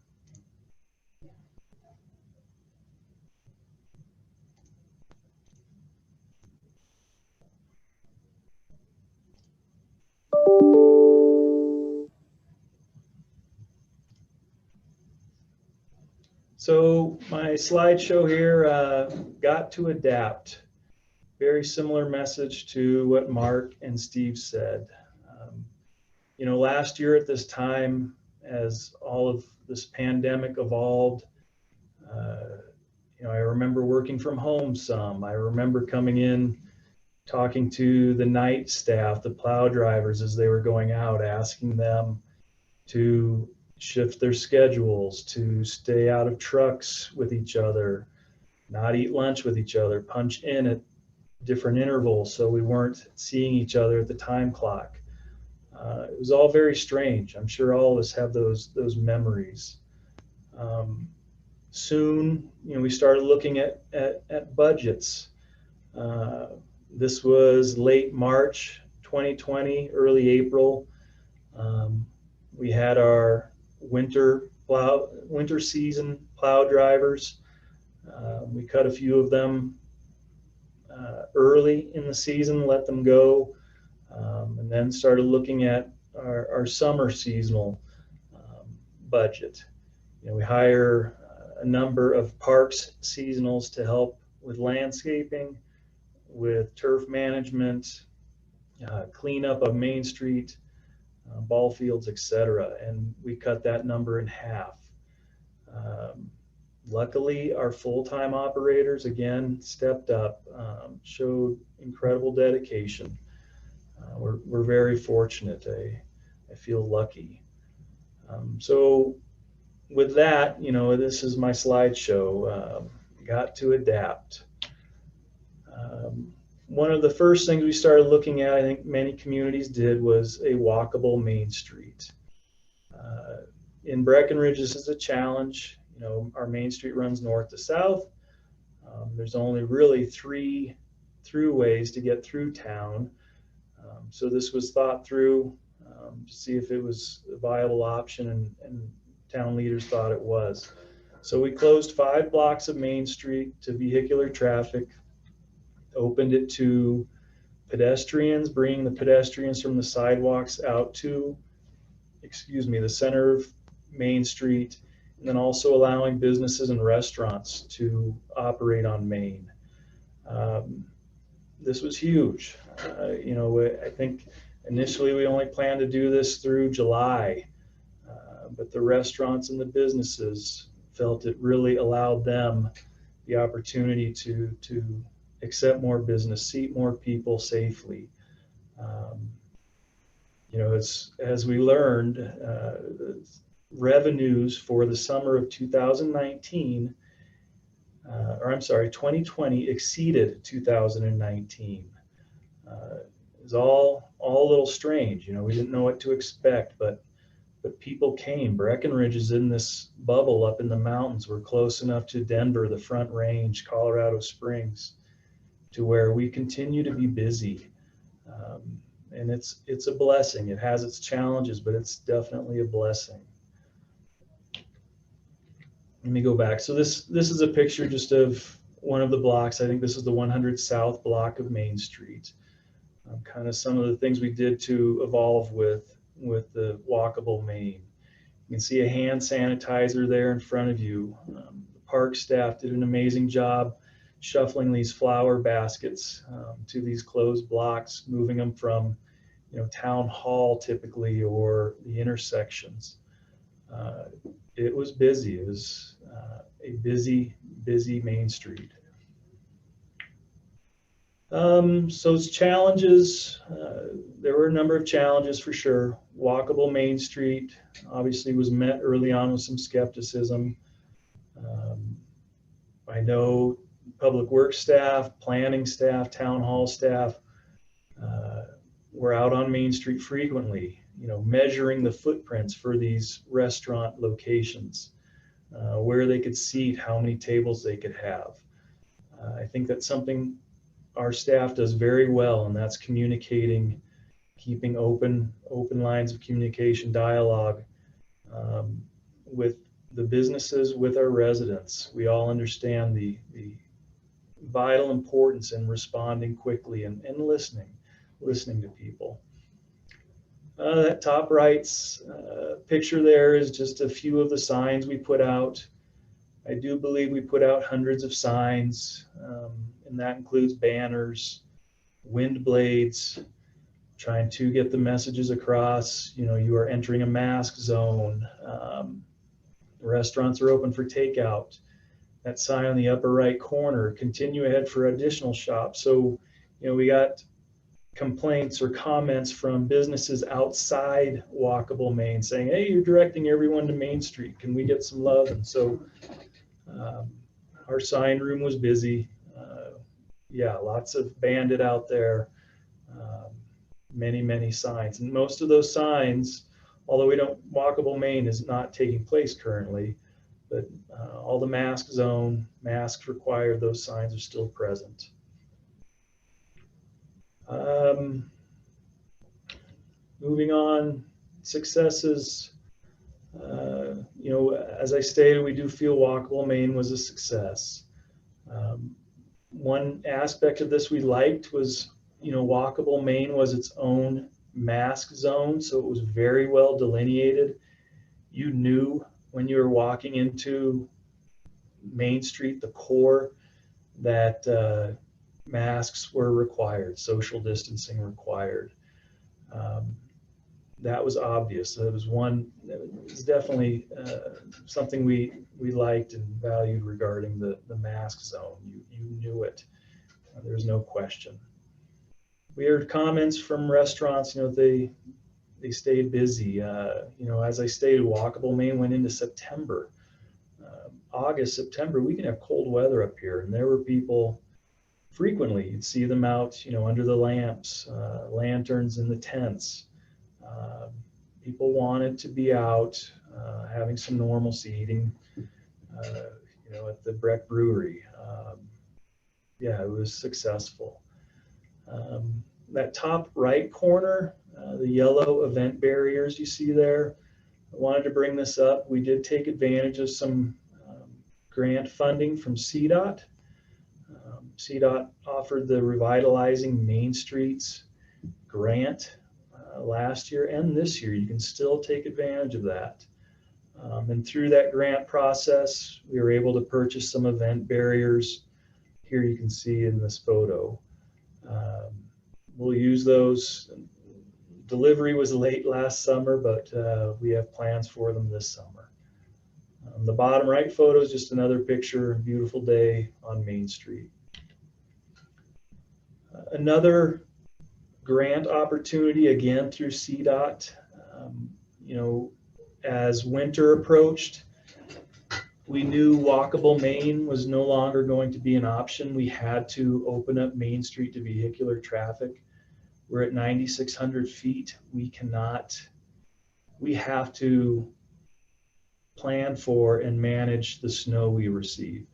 So my slideshow here, got to adapt. Very similar message to what Mark and Steve said. Last year at this time, as all of this pandemic evolved, I remember working from home some. I remember coming in, talking to the night staff, the plow drivers as they were going out, asking them to shift their schedules, to stay out of trucks with each other, not eat lunch with each other, punch in at different intervals so we weren't seeing each other at the time clock. It was all very strange. I'm sure all of us have those memories. Soon, we started looking at budgets. This was late March 2020, early April. We had our winter season plow drivers. We cut a few of them early in the season, let them go And then started looking at our summer seasonal budget. We hire a number of parks seasonals to help with landscaping, with turf management, cleanup of Main Street, ball fields, etc. And we cut that number in half. Luckily, our full-time operators again stepped up, showed incredible dedication. We're very fortunate. I feel lucky. So with that, this is my slideshow. Got to adapt. One of the first things we started looking at, I think many communities did, was a walkable Main Street. In Breckenridge, this is a challenge. Our Main Street runs north to south. There's only really 3 throughways to get through town. So this was thought through to see if it was a viable option, and town leaders thought it was. So we closed 5 blocks of Main Street to vehicular traffic, opened it to pedestrians, bringing the pedestrians from the sidewalks out to, the center of Main Street, and then also allowing businesses and restaurants to operate on Main. This was huge. I think initially we only planned to do this through July, but the restaurants and the businesses felt it really allowed them the opportunity to accept more business, seat more people safely. As we learned, revenues for the summer of 2020 exceeded 2019. It was all a little strange. We didn't know what to expect, but people came. Breckenridge is in this bubble up in the mountains. We're close enough to Denver, the Front Range, Colorado Springs, to where we continue to be busy. And it's a blessing. It has its challenges, but it's definitely a blessing. Let me go back. So this is a picture just of one of the blocks. I think this is the 100 South block of Main Street. Kind of some of the things we did to evolve with the walkable Main. You can see a hand sanitizer there in front of you. The park staff did an amazing job shuffling these flower baskets to these closed blocks, moving them from town hall typically, or the intersections. It was busy. It was a busy Main Street. So it's challenges. There were a number of challenges for sure. Walkable Main Street obviously was met early on with some skepticism. I know public works staff, planning staff, town hall staff were out on Main Street frequently, measuring the footprints for these restaurant locations, where they could seat, how many tables they could have. I think that's something our staff does very well, and that's communicating, keeping open lines of communication, dialogue with the businesses, with our residents. We all understand the vital importance in responding quickly and listening to people. That top right's picture there is just a few of the signs we put out. I do believe we put out hundreds of signs, and that includes banners, wind blades, trying to get the messages across. You are entering a mask zone. Restaurants are open for takeout. That sign on the upper right corner, continue ahead for additional shops. So, we got complaints or comments from businesses outside walkable Main saying, hey, you're directing everyone to Main Street. Can we get some love? And so our sign room was busy. Lots of bandit out there. Many signs. And most of those signs, although walkable Main is not taking place currently, but all the mask zone, masks required, those signs are still present. Moving on, successes. As I stated, we do feel walkable Main was a success. One aspect of this we liked was You know, walkable Main was its own mask zone, so it was very well delineated. You knew when you were walking into Main Street, the core, that masks were required, social distancing required. That was obvious. That was definitely something we liked and valued regarding the mask zone. You knew it. There's no question. We heard comments from restaurants, you know, they stayed busy. You know, as I stated, walkable Main went into September. August, September, we can have cold weather up here, and there were people frequently. You'd see them out, you know, under the lamps, lanterns in the tents. People wanted to be out, having some normalcy, eating, you know, at the Breck Brewery. Yeah, it was successful. That top right corner, the yellow event barriers you see there, I wanted to bring this up. We did take advantage of some grant funding from CDOT. CDOT offered the Revitalizing Main Streets grant last year and this year. You can still take advantage of that. And through that grant process, we were able to purchase some event barriers. Here you can see in this photo. We'll use those. Delivery was late last summer, but we have plans for them this summer. The bottom right photo is just another picture, beautiful day on Main Street. Another grant opportunity, again through CDOT. You know, as winter approached, we knew walkable Main was no longer going to be an option. We had to open up Main Street to vehicular traffic. We're at 9,600 feet. We have to plan for and manage the snow we receive.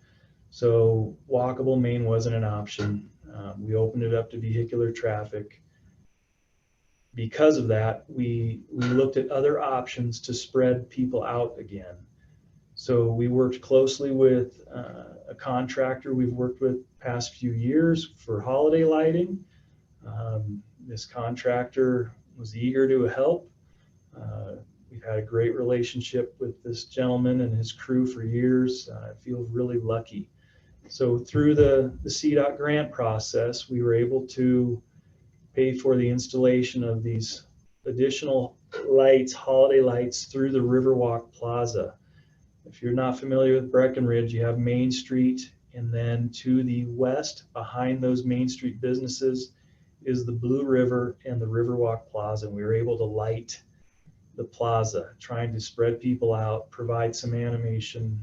So walkable Main wasn't an option. We opened it up to vehicular traffic. Because of that, we looked at other options to spread people out again. So we worked closely with a contractor we've worked with past few years for holiday lighting. This contractor was eager to help. We've had a great relationship with this gentleman and his crew for years. I feel really lucky. So through the CDOT grant process, we were able to pay for the installation of these additional lights, holiday lights, through the Riverwalk Plaza. If you're not familiar with Breckenridge, you have Main Street, and then to the west, behind those Main Street businesses, is the Blue River and the Riverwalk Plaza. And we were able to light the plaza, trying to spread people out, provide some animation,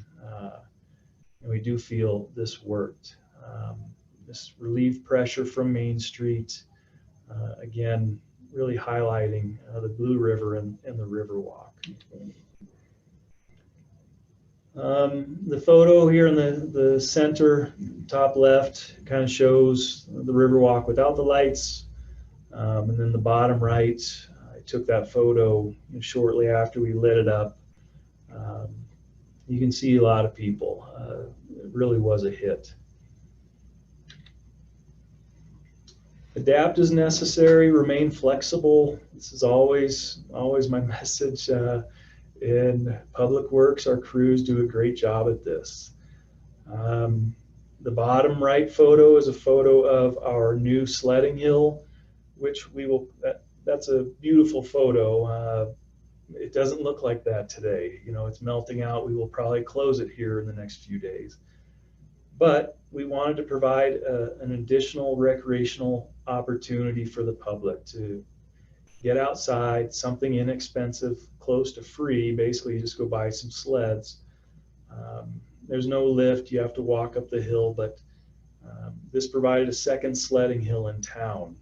and we do feel this worked. This relieved pressure from Main Street, again, really highlighting the Blue River and the Riverwalk. The photo here in the center, top left, kind of shows the Riverwalk without the lights. And then the bottom right, I took that photo shortly after we lit it up. You can see a lot of people. It really was a hit. Adapt as necessary, remain flexible. This is always my message. In Public Works, our crews do a great job at this. The bottom right photo is a photo of our new sledding hill, which that's a beautiful photo. It doesn't look like that today. You know, it's melting out. We will probably close it here in the next few days. But we wanted to provide an additional recreational opportunity for the public to get outside, something inexpensive, close to free. Basically, you just go buy some sleds. There's no lift. You have to walk up the hill, but this provided a second sledding hill in town.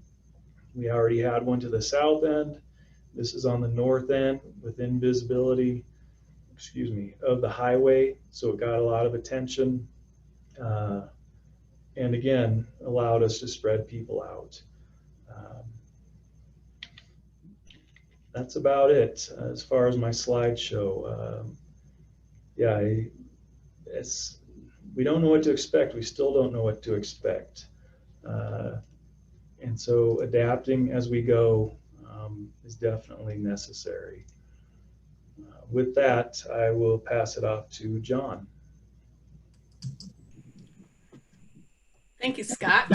We already had one to the south end. This is on the north end within visibility, of the highway. So it got a lot of attention. And again, allowed us to spread people out. That's about it as far as my slideshow. Yeah, we don't know what to expect. We still don't know what to expect. And so adapting as we go is definitely necessary. With that, I will pass it off to John. Thank you, Scott.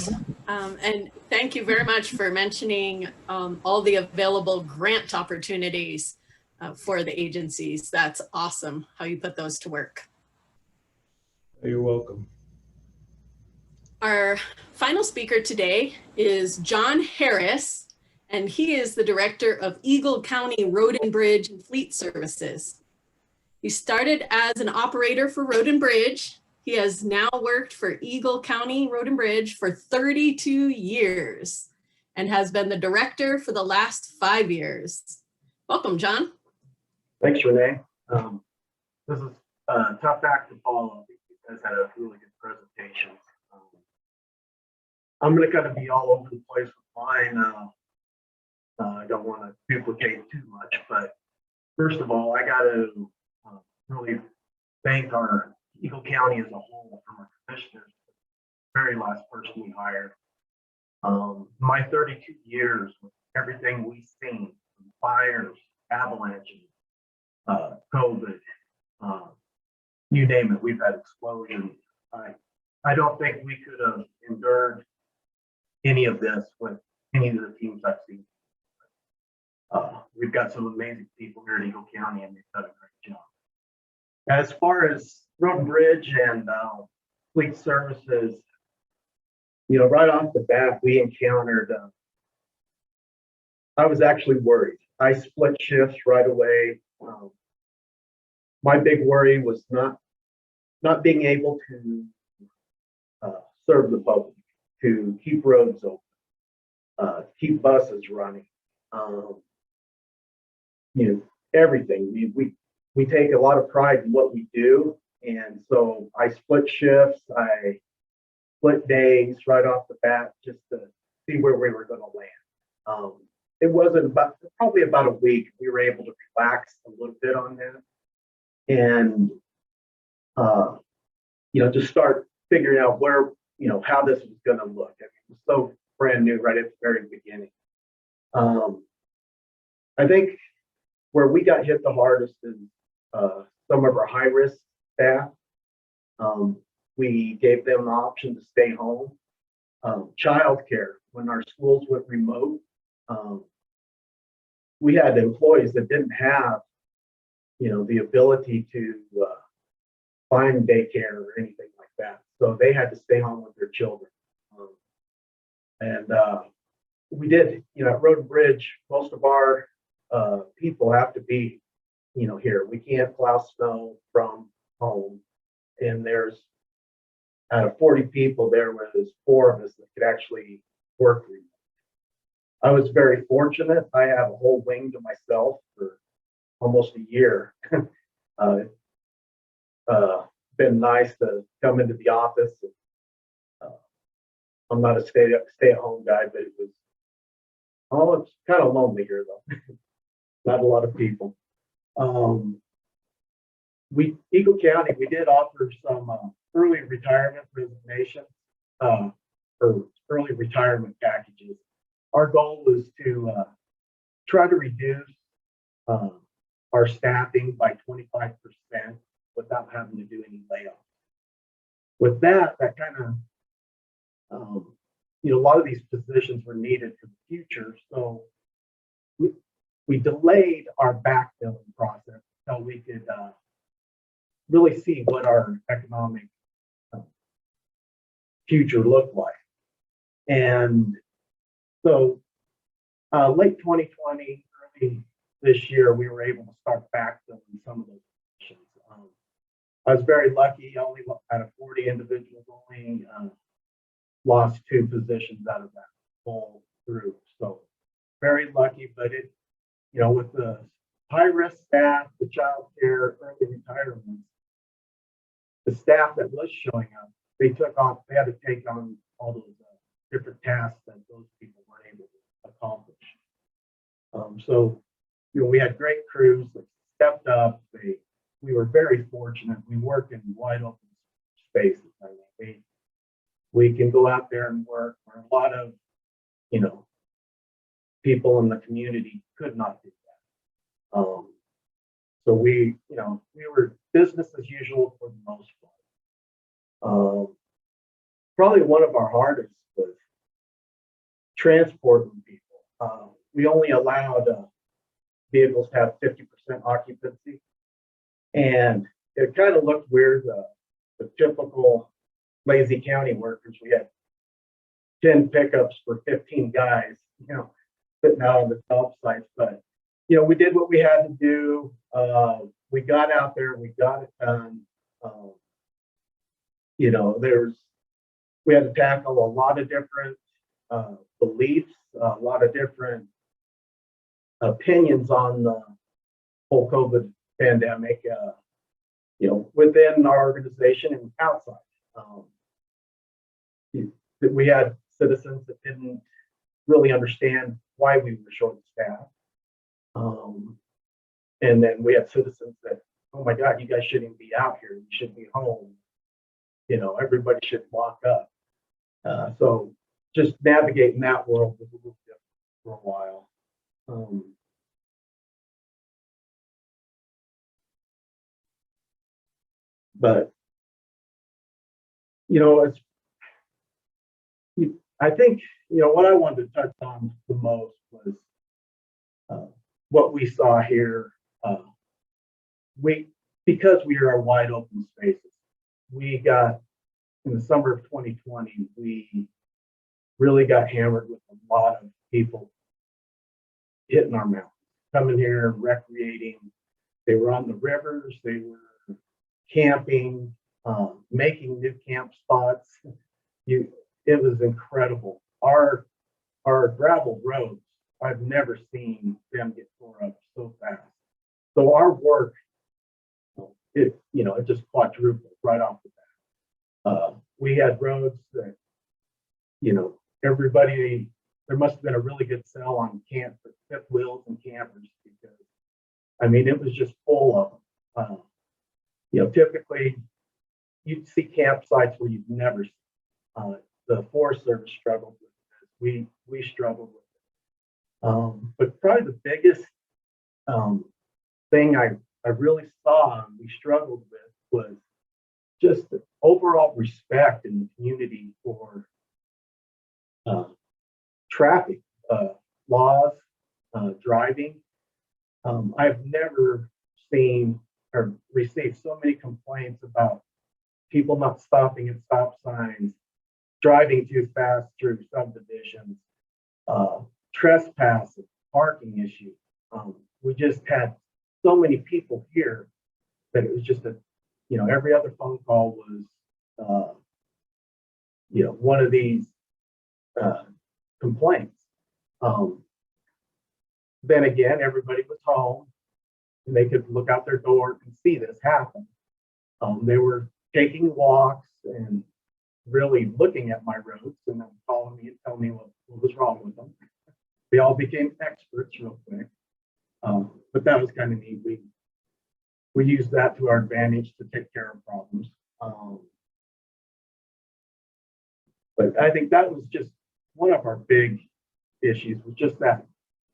And thank you very much for mentioning all the available grant opportunities for the agencies. That's awesome how you put those to work. You're welcome. Our final speaker today is John Harris, and he is the director of Eagle County Road and Bridge and Fleet Services. He started as an operator for Road and Bridge. He has now worked for Eagle County Road and Bridge for 32 years and has been the director for the last 5 years. Welcome, John. Thanks, Renee. This is a tough act to follow. I think you guys had a really good presentation. I'm going to kind of be all over the place with mine. I don't want to duplicate too much, but first of all, I got to really thank our Eagle County as a whole, from our commissioners, the very last person we hired. My 32 years with everything we've seen, from fires, avalanches, COVID, you name it, we've had explosions. I don't think we could have endured any of this with any of the teams I've seen. We've got some amazing people here at Eagle County, and they've done a great job. As far as Road and Bridge and Fleet Services, you know, right off the bat, we encountered, I was actually worried. I split shifts right away. My big worry was not being able to serve the public, to keep roads open, keep buses running, you know, everything. We take a lot of pride in what we do, and so I split shifts, I split days right off the bat just to see where we were going to land. It wasn't probably about a week we were able to relax a little bit on that, and you know, just start figuring out where, you know, how this was going to look. I mean, it was so brand new right at the very beginning. I think where we got hit the hardest is some of our high-risk staff. We gave them the option to stay home. Childcare, when our schools went remote, we had employees that didn't have, you know, the ability to find daycare or anything like that. So they had to stay home with their children. And we did, you know, at Road and Bridge, most of our people have to be, you know, here. We can't plow snow from home. And there's, out of 40 people, there was 4 of us that could actually work remote. I was very fortunate. I have a whole wing to myself for almost a year. Been nice to come into the office. I'm not a stay-at-home guy, but it was, it's kind of lonely here though. Not a lot of people. Eagle County, we did offer some early retirement resignations or early retirement packages. Our goal was to try to reduce our staffing by 25% without having to do any layoffs. With that kind of, you know, a lot of these positions were needed for the future. So we delayed our backfilling process until we could really see what our economic future looked like. And so late 2020, early this year, we were able to start backfilling some of those positions. I was very lucky. Only out of 40 individuals, only lost 2 positions out of that whole group. So very lucky, but it, you know, with the high-risk staff, the child care, early retirements, the staff that was showing up, they had to take on all those different tasks that those people weren't able to accomplish. So, you know, we had great crews that stepped up. We were very fortunate. We work in wide open spaces. I mean, we can go out there and work where a lot of you know, people in the community could not do that. So we were business as usual for the most part. Probably one of our hardest was transporting people. We only allowed vehicles to have 50% occupancy, and it kind of looked weird. The typical lazy county workers, we had 10 pickups for 15 guys, sitting out on the job sites. But we did what we had to do. We got out there, we got it done. We had to tackle a lot of different beliefs, a lot of different opinions on the whole COVID pandemic, within our organization and outside. We had citizens that didn't really understand why we were short-staffed. And then we had citizens that, oh my God, you guys shouldn't be out here. You should be home. Everybody should lock up. So just navigating that world was a little different for a while. But I think what I wanted to touch on the most was what we saw here. Because we are wide open spaces, we got in the summer of 2020, we really got hammered with a lot of people hitting our mountains, coming here and recreating. They were on the rivers, they were camping, making new camp spots. It was incredible. Our gravel roads, I've never seen them get tore up so fast. So our work, it just quadrupled right off the bat. We had roads that, everybody, there must have been a really good sell on fifth wheels and campers, because it was just full of them. Typically you'd see campsites where you've never seen. The Forest Service struggled with it. We struggled with it. But probably the biggest thing I really saw and we struggled with was just the overall respect in the community for traffic laws, driving. I've never seen or received so many complaints about people not stopping at stop signs, driving too fast through subdivisions, trespassing, parking issues. We just had so many people here that it was just every other phone call was, one of these complaints. Then again, everybody was home and they could look out their door and see this happen. They were taking walks and really looking at my roads and then calling me and telling me what was wrong with them. We all became experts real quick. But that was kind of neat. We used that to our advantage to take care of problems. But I think that was just one of our big issues, was just that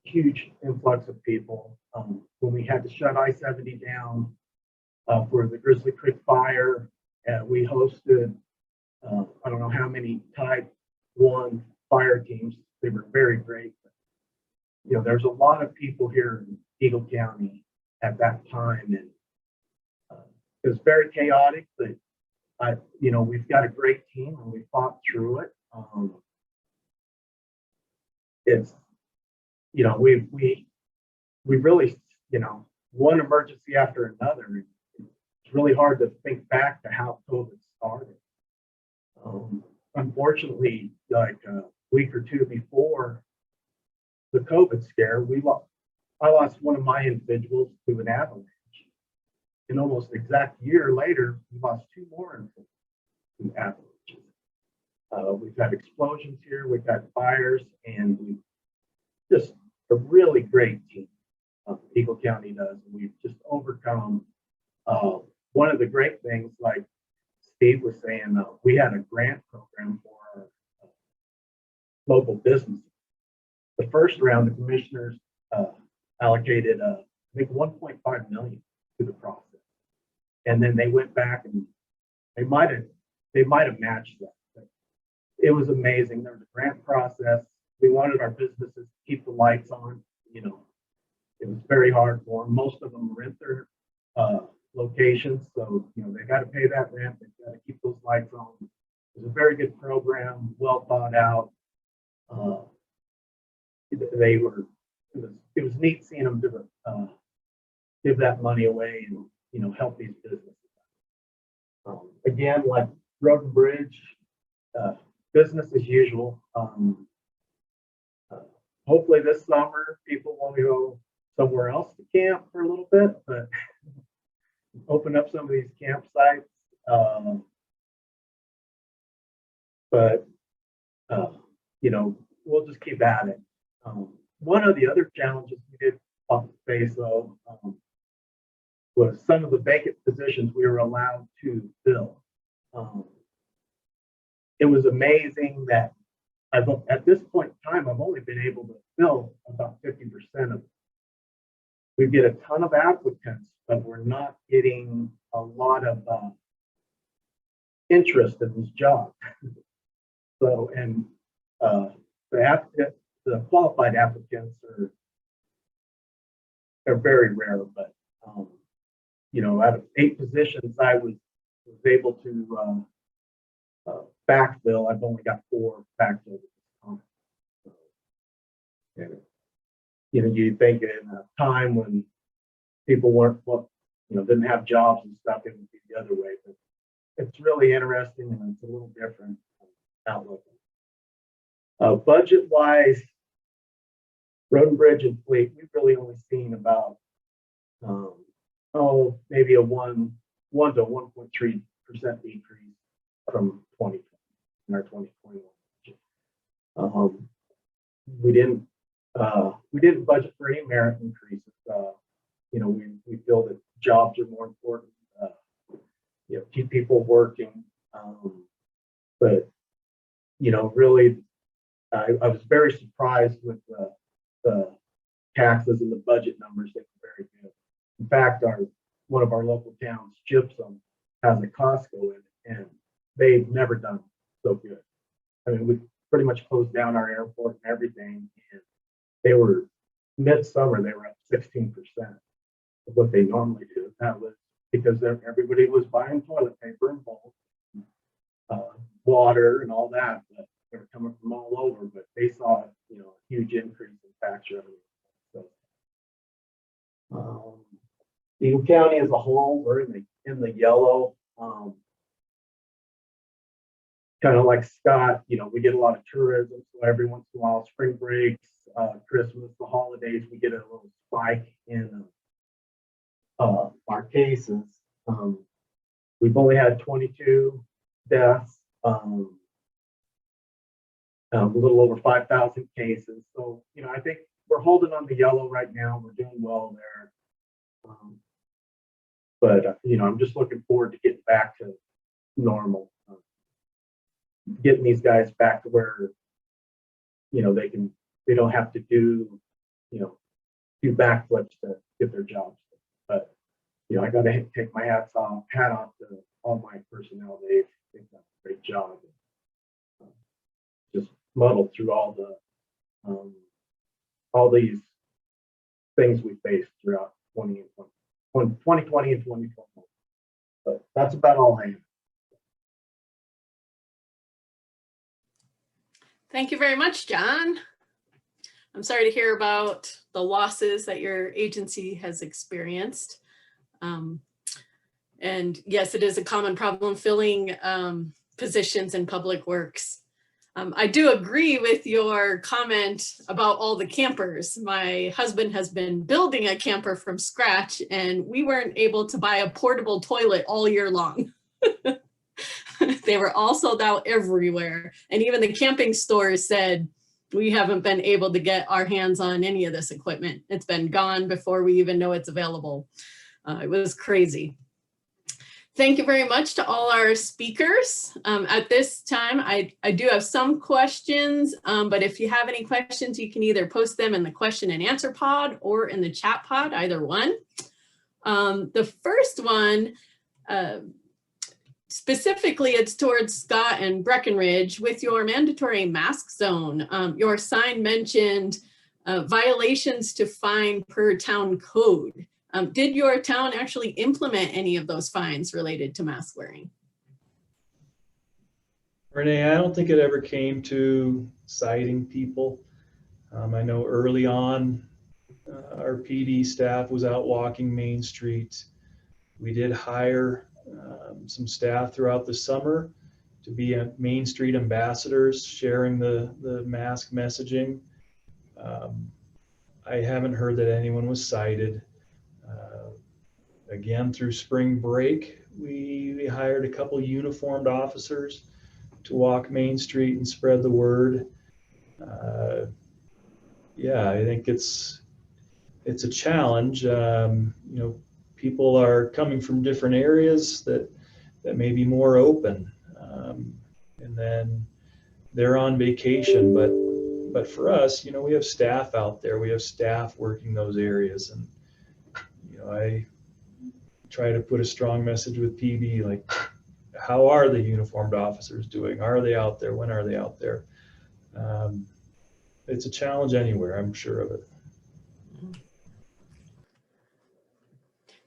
huge influx of people. When we had to shut I-70 down for the Grizzly Creek fire, we hosted I don't know how many Type 1 fire teams. They were very great. But, there's a lot of people here in Eagle County at that time, and it was very chaotic, but we've got a great team and we fought through it. It's we really one emergency after another. It's really hard to think back to how COVID started. Unfortunately, like a week or two before the COVID scare, I lost one of my individuals to an avalanche. And almost an exact year later, we lost two more to avalanches. We've had explosions here, we've had fires, and we've just a really great team. Eagle County does. We've just overcome. One of the great things, like Steve was saying, we had a grant program for our local businesses. the first round, the commissioners allocated, I think, 1.5 million to the process. And then they went back and they might have matched that. But it was amazing. There was a grant process. We wanted our businesses to keep the lights on. You know, it was very hard for them. Most of them rent their locations, so you know they got to pay that rent. They've got to keep those lights on. It was a very good program, well thought out. It was neat seeing them give that money away and, you know, help these businesses. Again, like Road and Bridge, business as usual. Hopefully this summer people want to go somewhere else to camp for a little bit, but open up some of these campsites. You know, we'll just keep at it. One of the other challenges we did face, though, was some of the vacant positions we were allowed to fill. It was amazing that at this point in time, I've only been able to fill about 50% of them. We get a ton of applicants, but we're not getting a lot of interest in this job. So, and the qualified applicants are very rare, but you know, out of 8 positions I was able to backfill. I've only got 4 backfilled at this time. And, you know, you think in a time when people weren't, didn't have jobs and stuff, it would be the other way. But it's really interesting and it's a little different outlook. Budget-wise, Road and Bridge and Fleet, we've really only seen about maybe a 1 to 1.3% decrease from 2020 in our 2021 budget. We didn't budget for any merit increases. You know, we feel that jobs are more important. You know, keep people working. But you know, really, I was very surprised with the taxes and the budget numbers. They were very good. In fact, one of our local towns, Gypsum, has a Costco in it, and they've never done so good. I mean, we pretty much closed down our airport and everything, and they were midsummer. They were up 16% of what they normally do. That was because everybody was buying toilet paper and bulk, water, and all that. But they were coming from all over, but they saw, you know, a huge increase in tax revenue. So, Eagle County as a whole, we're in the yellow. Kind of like Scott, you know, we get a lot of tourism, so every once in a while, spring breaks, Christmas, the holidays, we get a little spike in our cases. We've only had 22 deaths, a little over 5,000 cases. So, you know, I think we're holding on the yellow right now. We're doing well there. But, you know, I'm just looking forward to getting back to normal, getting these guys back to where, you know, they don't have to do backflips to get their jobs. But, you know, I got to take my hat off to all my personnel. They've done a great job. Just muddled through all these things we faced throughout 2020 and 2021. But that's about all I have. Thank you very much, John. I'm sorry to hear about the losses that your agency has experienced. And yes, it is a common problem filling positions in public works. I do agree with your comment about all the campers. My husband has been building a camper from scratch, and we weren't able to buy a portable toilet all year long. They were all sold out everywhere. And even the camping stores said, we haven't been able to get our hands on any of this equipment. It's been gone before we even know it's available. It was crazy. Thank you very much to all our speakers. At this time, I do have some questions, but if you have any questions, you can either post them in the question and answer pod or in the chat pod, either one. The first one, specifically, it's towards Scott and Breckenridge. With your mandatory mask zone, your sign mentioned violations to fine per town code. Did your town actually implement any of those fines related to mask wearing? Renee, I don't think it ever came to citing people. I know early on, our PD staff was out walking Main Street. We did hire some staff throughout the summer to be Main Street ambassadors, sharing the mask messaging. I haven't heard that anyone was cited. Again, through spring break, we hired a couple uniformed officers to walk Main Street and spread the word. Yeah, I think it's a challenge. You know, people are coming from different areas that may be more open, and then they're on vacation. But for us, you know, we have staff out there. We have staff working those areas, and you know, I try to put a strong message with PD, like, how are the uniformed officers doing? Are they out there? When are they out there? It's a challenge anywhere, I'm sure of it.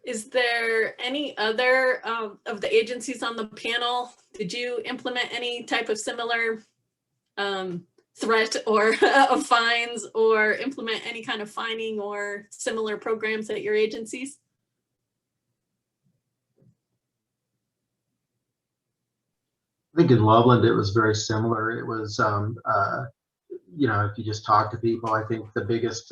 Is there any other of the agencies on the panel? Did you implement any type of similar threat or of fines, or implement any kind of fining or similar programs at your agencies? I think in Loveland, it was very similar. It was, you know, if you just talk to people, I think the biggest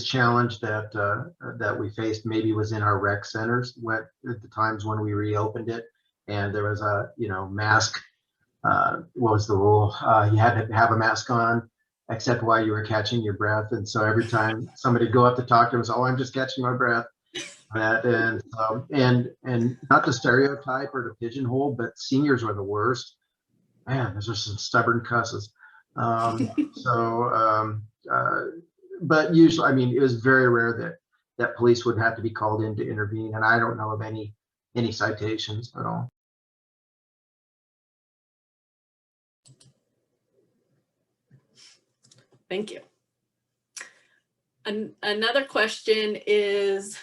challenge that we faced maybe was in our rec centers at the times when we reopened it, and there was a, you know, mask. What was the rule? You had to have a mask on, except while you were catching your breath. And so every time somebody would go up to talk to us, oh, I'm just catching my breath. And not to stereotype or to pigeonhole, but seniors were the worst. Man, those are some stubborn cusses. But usually, I mean, it was very rare that police would have to be called in to intervene, and I don't know of any citations at all. Thank you. Another question is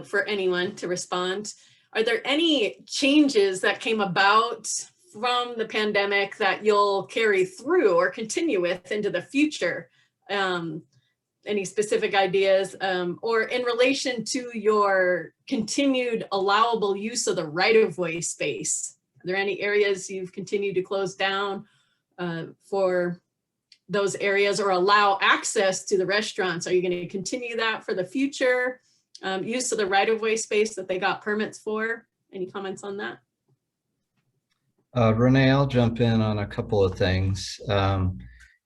for anyone to respond. Are there any changes that came about from the pandemic that you'll carry through or continue with into the future? Any specific ideas, or in relation to your continued allowable use of the right-of-way space? Are there any areas you've continued to close down for those areas, or allow access to the restaurants? Are you going to continue that for the future? Use of the right-of-way space that they got permits for? Any comments on that? Renee, I'll jump in on a couple of things.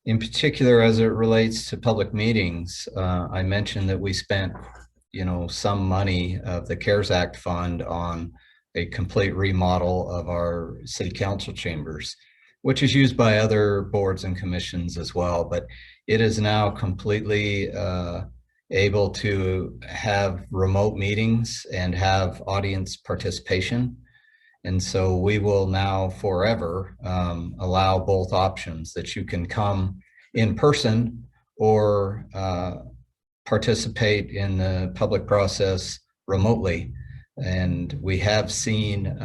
In particular, as it relates to public meetings, I mentioned that we spent, you know, some money of the CARES Act fund on a complete remodel of our city council chambers, which is used by other boards and commissions as well. But it is now completely able to have remote meetings and have audience participation. And so we will now forever allow both options, that you can come in person or participate in the public process remotely. And we have seen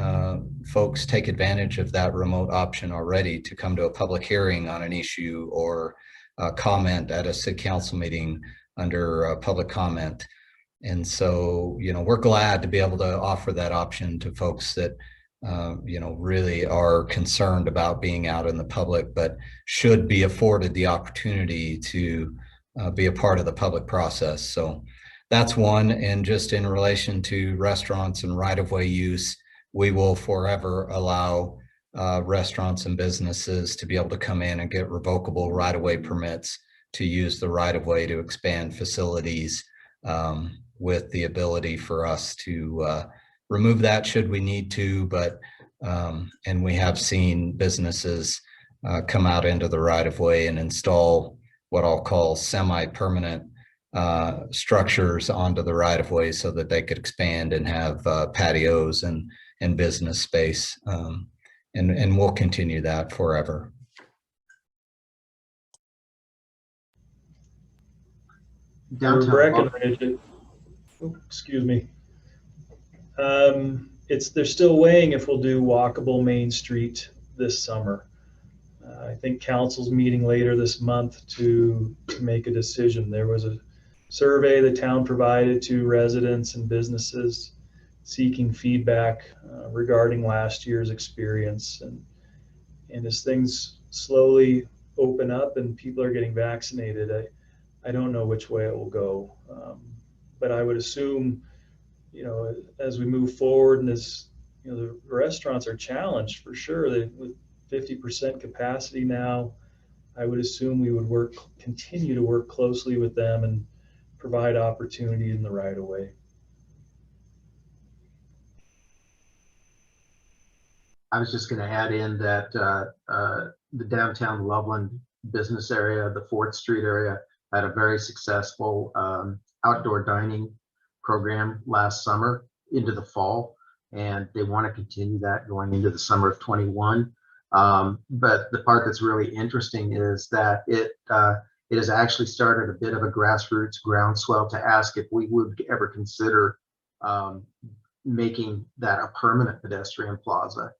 folks take advantage of that remote option already to come to a public hearing on an issue, or comment at a city council meeting under public comment. And so, you know, we're glad to be able to offer that option to folks that you know, really are concerned about being out in the public, but should be afforded the opportunity to be a part of the public process. So that's one. And just in relation to restaurants and right-of-way use, we will forever allow restaurants and businesses to be able to come in and get revocable right-of-way permits to use the right-of-way to expand facilities, with the ability for us to remove that should we need to, but and we have seen businesses come out into the right of way and install what I'll call semi-permanent structures onto the right of way so that they could expand and have patios and business space. And we'll continue that forever. Downtown Breckenridge, excuse me. They're still weighing if we'll do walkable Main Street this summer. I think council's meeting later this month to make a decision. There was a survey the town provided to residents and businesses seeking feedback regarding last year's experience. And as things slowly open up and people are getting vaccinated, I don't know which way it will go. But I would assume, as we move forward and as, the restaurants are challenged for sure. With 50% capacity now, I would assume we would continue to work closely with them and provide opportunity in the right of way. I was just going to add in that the downtown Loveland business area, the 4th Street area, had a very successful outdoor dining program last summer into the fall, and they want to continue that going into the summer of 21. But the part that's really interesting is that it has actually started a bit of a grassroots groundswell to ask if we would ever consider making that a permanent pedestrian plaza,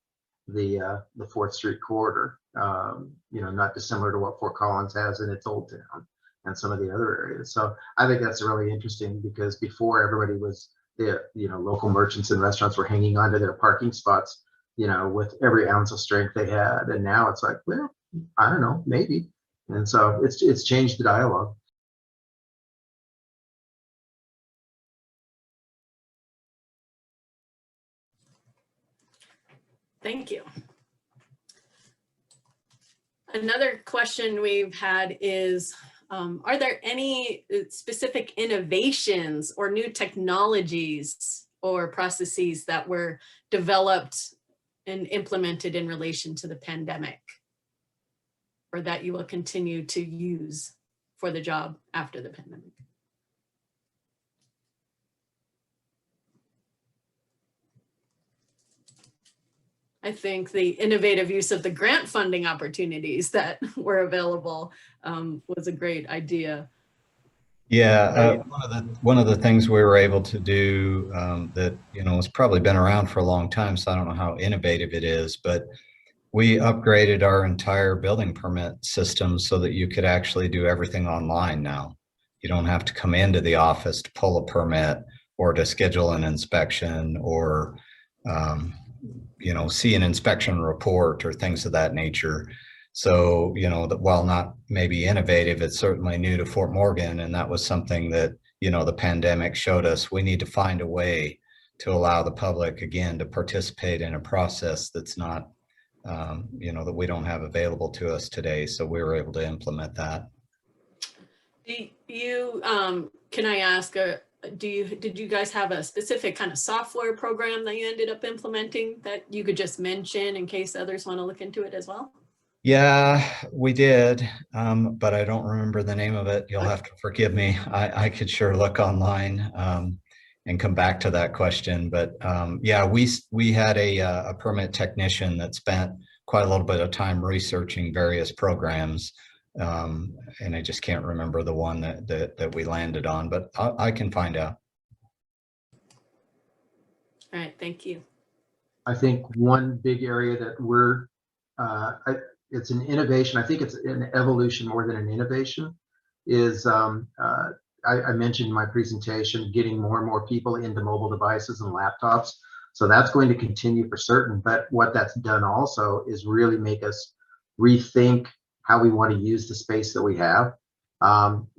the 4th Street corridor, not dissimilar to what Fort Collins has in its old town and some of the other areas. So I think that's really interesting, because before everybody was, local merchants and restaurants were hanging onto their parking spots, with every ounce of strength they had. And now it's like, well, I don't know, maybe. And so it's changed the dialogue. Thank you. Another question we've had is, are there any specific innovations or new technologies or processes that were developed and implemented in relation to the pandemic, or that you will continue to use for the job after the pandemic? I think the innovative use of the grant funding opportunities that were available was a great idea. Yeah, one of the things we were able to do that has probably been around for a long time, so I don't know how innovative it is, but we upgraded our entire building permit system so that you could actually do everything online now. You don't have to come into the office to pull a permit or to schedule an inspection or see an inspection report or things of that nature. So, that while not maybe innovative, it's certainly new to Fort Morgan. And that was something that, the pandemic showed us we need to find a way to allow the public, again, to participate in a process that's not, that we don't have available to us today. So we were able to implement that. Can I ask, did you guys have a specific kind of software program that you ended up implementing that you could just mention in case others want to look into it as well? Yeah, we did, but I don't remember the name of it. You'll have to forgive me. I could sure look online and come back to that question. But yeah, we had a permit technician that spent quite a little bit of time researching various programs. And I just can't remember the one that we landed on, but I can find out. All right, thank you. I think one big area that it's an innovation. I think it's an evolution more than an innovation. Is I mentioned in my presentation getting more and more people into mobile devices and laptops. So that's going to continue for certain. But what that's done also is really make us rethink how we want to use the space that we have.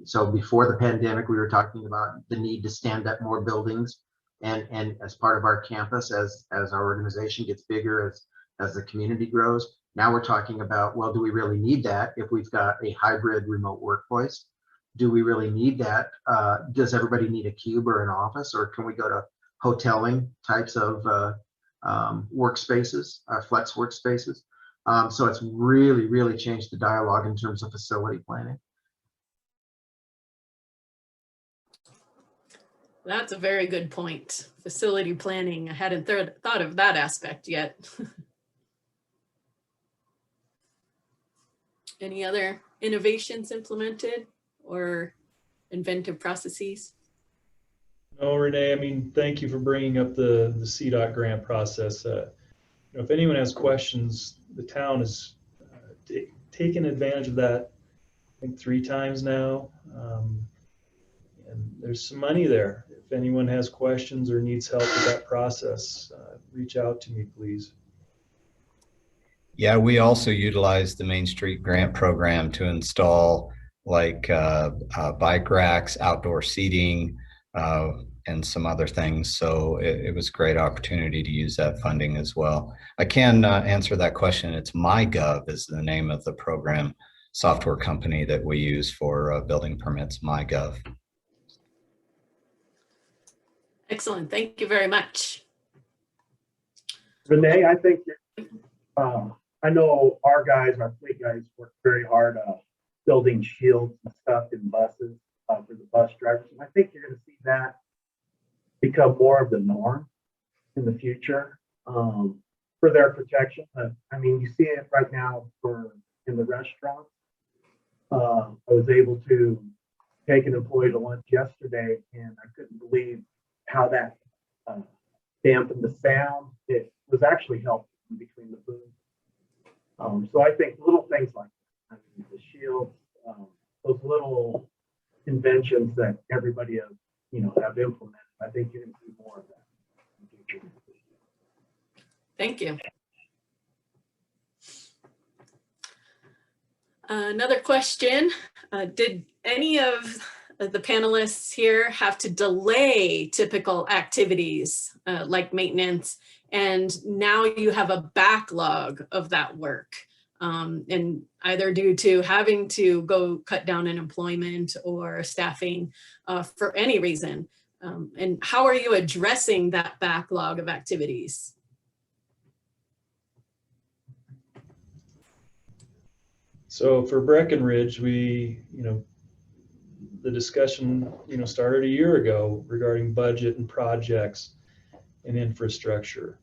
So before the pandemic, we were talking about the need to stand up more buildings, and as part of our campus, as our organization gets bigger, as the community grows. Now we're talking about, well, do we really need that if we've got a hybrid remote workplace? Do we really need that? Does everybody need a cube or an office, or can we go to hoteling types of workspaces, flex workspaces. So it's really, really changed the dialogue in terms of facility planning. That's a very good point. Facility planning. I hadn't thought of that aspect yet. Any other innovations implemented or inventive processes? No, Renee, I mean, thank you for bringing up the CDOT grant process. If anyone has questions, the town has taken advantage of that, I think 3 times now. And there's some money there. If anyone has questions or needs help with that process, reach out to me, please. Yeah, we also utilize the Main Street Grant Program to install like bike racks, outdoor seating, and some other things. So it was a great opportunity to use that funding as well. I can answer that question. It's MyGov is the name of the program software company that we use for building permits, MyGov. Excellent. Thank you very much. Renee, I think, I know our fleet guys work very hard building shields and stuff in buses for the bus drivers. And I think you're going to see that become more of the norm in the future for their protection. I mean, you see it right now in the restaurants. I was able to take an employee to lunch yesterday, and I couldn't believe how that dampened the sound. It was actually helpful in between the booths. So I think little things like that, I mean, the shields, those little inventions that everybody have implemented, I think you're going to see more of that in the future. Thank you. Another question, did any of the panelists here have to delay typical activities like maintenance, and now you have a backlog of that work, and either due to having to go cut down in employment or staffing for any reason? And how are you addressing that backlog of activities? So for Breckenridge, we, the discussion, started a year ago regarding budget and projects and infrastructure.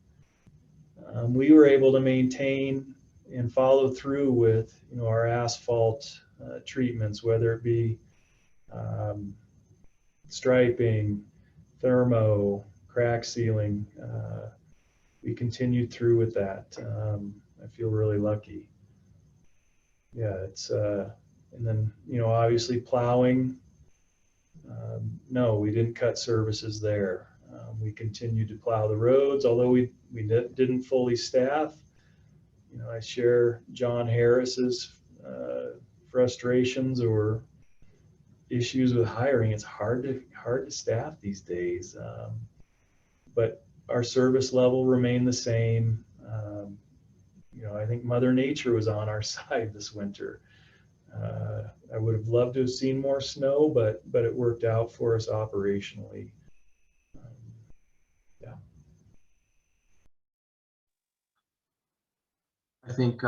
We were able to maintain and follow through with, our asphalt treatments, whether it be striping, thermo, crack sealing. We continued through with that. I feel really lucky. Yeah, it's, and then, obviously plowing, no, we didn't cut services there. We continued to plow the roads, although we didn't fully staff. I share John Harris's frustrations or issues with hiring. It's hard to staff these days, but our service level remained the same. I think Mother Nature was on our side this winter. I would have loved to have seen more snow, but it worked out for us operationally. Yeah. I think,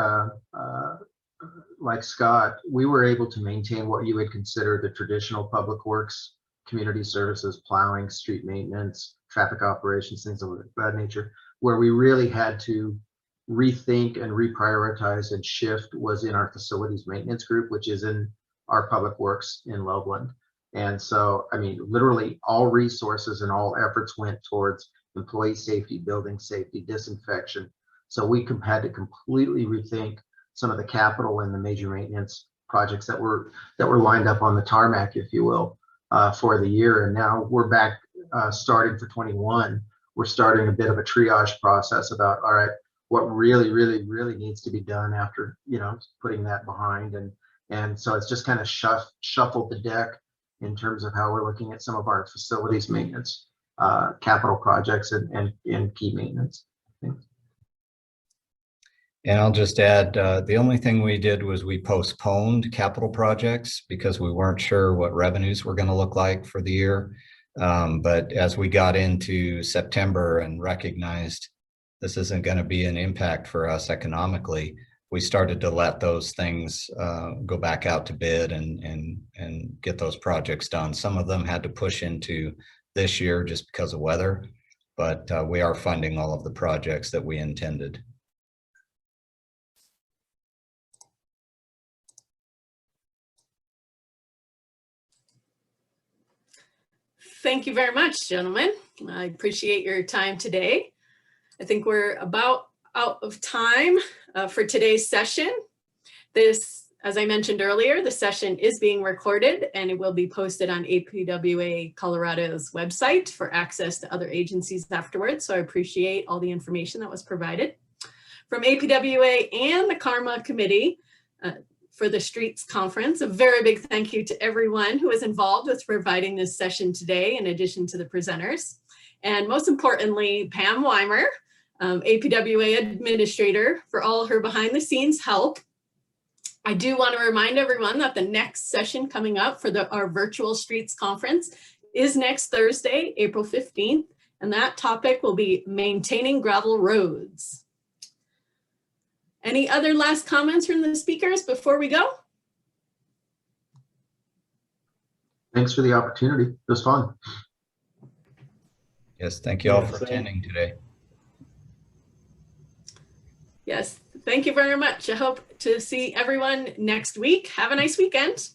like Scott, we were able to maintain what you would consider the traditional public works, community services, plowing, street maintenance, traffic operations, things of that nature. Where we really had to rethink and reprioritize and shift was in our facilities maintenance group, which is in our public works in Loveland. And so, I mean, literally all resources and all efforts went towards employee safety, building safety, disinfection. So we had to completely rethink some of the capital and the major maintenance projects that were lined up on the tarmac, if you will, for the year. And now we're back starting for 21. We're starting a bit of a triage process about, all right, what really needs to be done after, putting that behind. And so it's just kind of shuffled the deck in terms of how we're looking at some of our facilities maintenance, capital projects and key maintenance things. And I'll just add, the only thing we did was we postponed capital projects because we weren't sure what revenues were going to look like for the year. But as we got into September and recognized this isn't going to be an impact for us economically, we started to let those things go back out to bid and get those projects done. Some of them had to push into this year just because of weather, but we are funding all of the projects that we intended. Thank you very much, gentlemen. I appreciate your time today. I think we're about out of time for today's session. This, as I mentioned earlier, the session is being recorded and it will be posted on APWA Colorado's website for access to other agencies afterwards. So I appreciate all the information that was provided. From APWA and the Karma Committee for the Streets Conference, a very big thank you to everyone who was involved with providing this session today, in addition to the presenters. And most importantly, Pam Weimer, APWA Administrator, for all her behind the scenes help. I do want to remind everyone that the next session coming up for our virtual Streets Conference is next Thursday, April 15th, and that topic will be maintaining gravel roads. Any other last comments from the speakers before we go? Thanks for the opportunity. It was fun. Yes, thank you all Yeah, for same. attending today. Yes, thank you very much. I hope to see everyone next week. Have a nice weekend.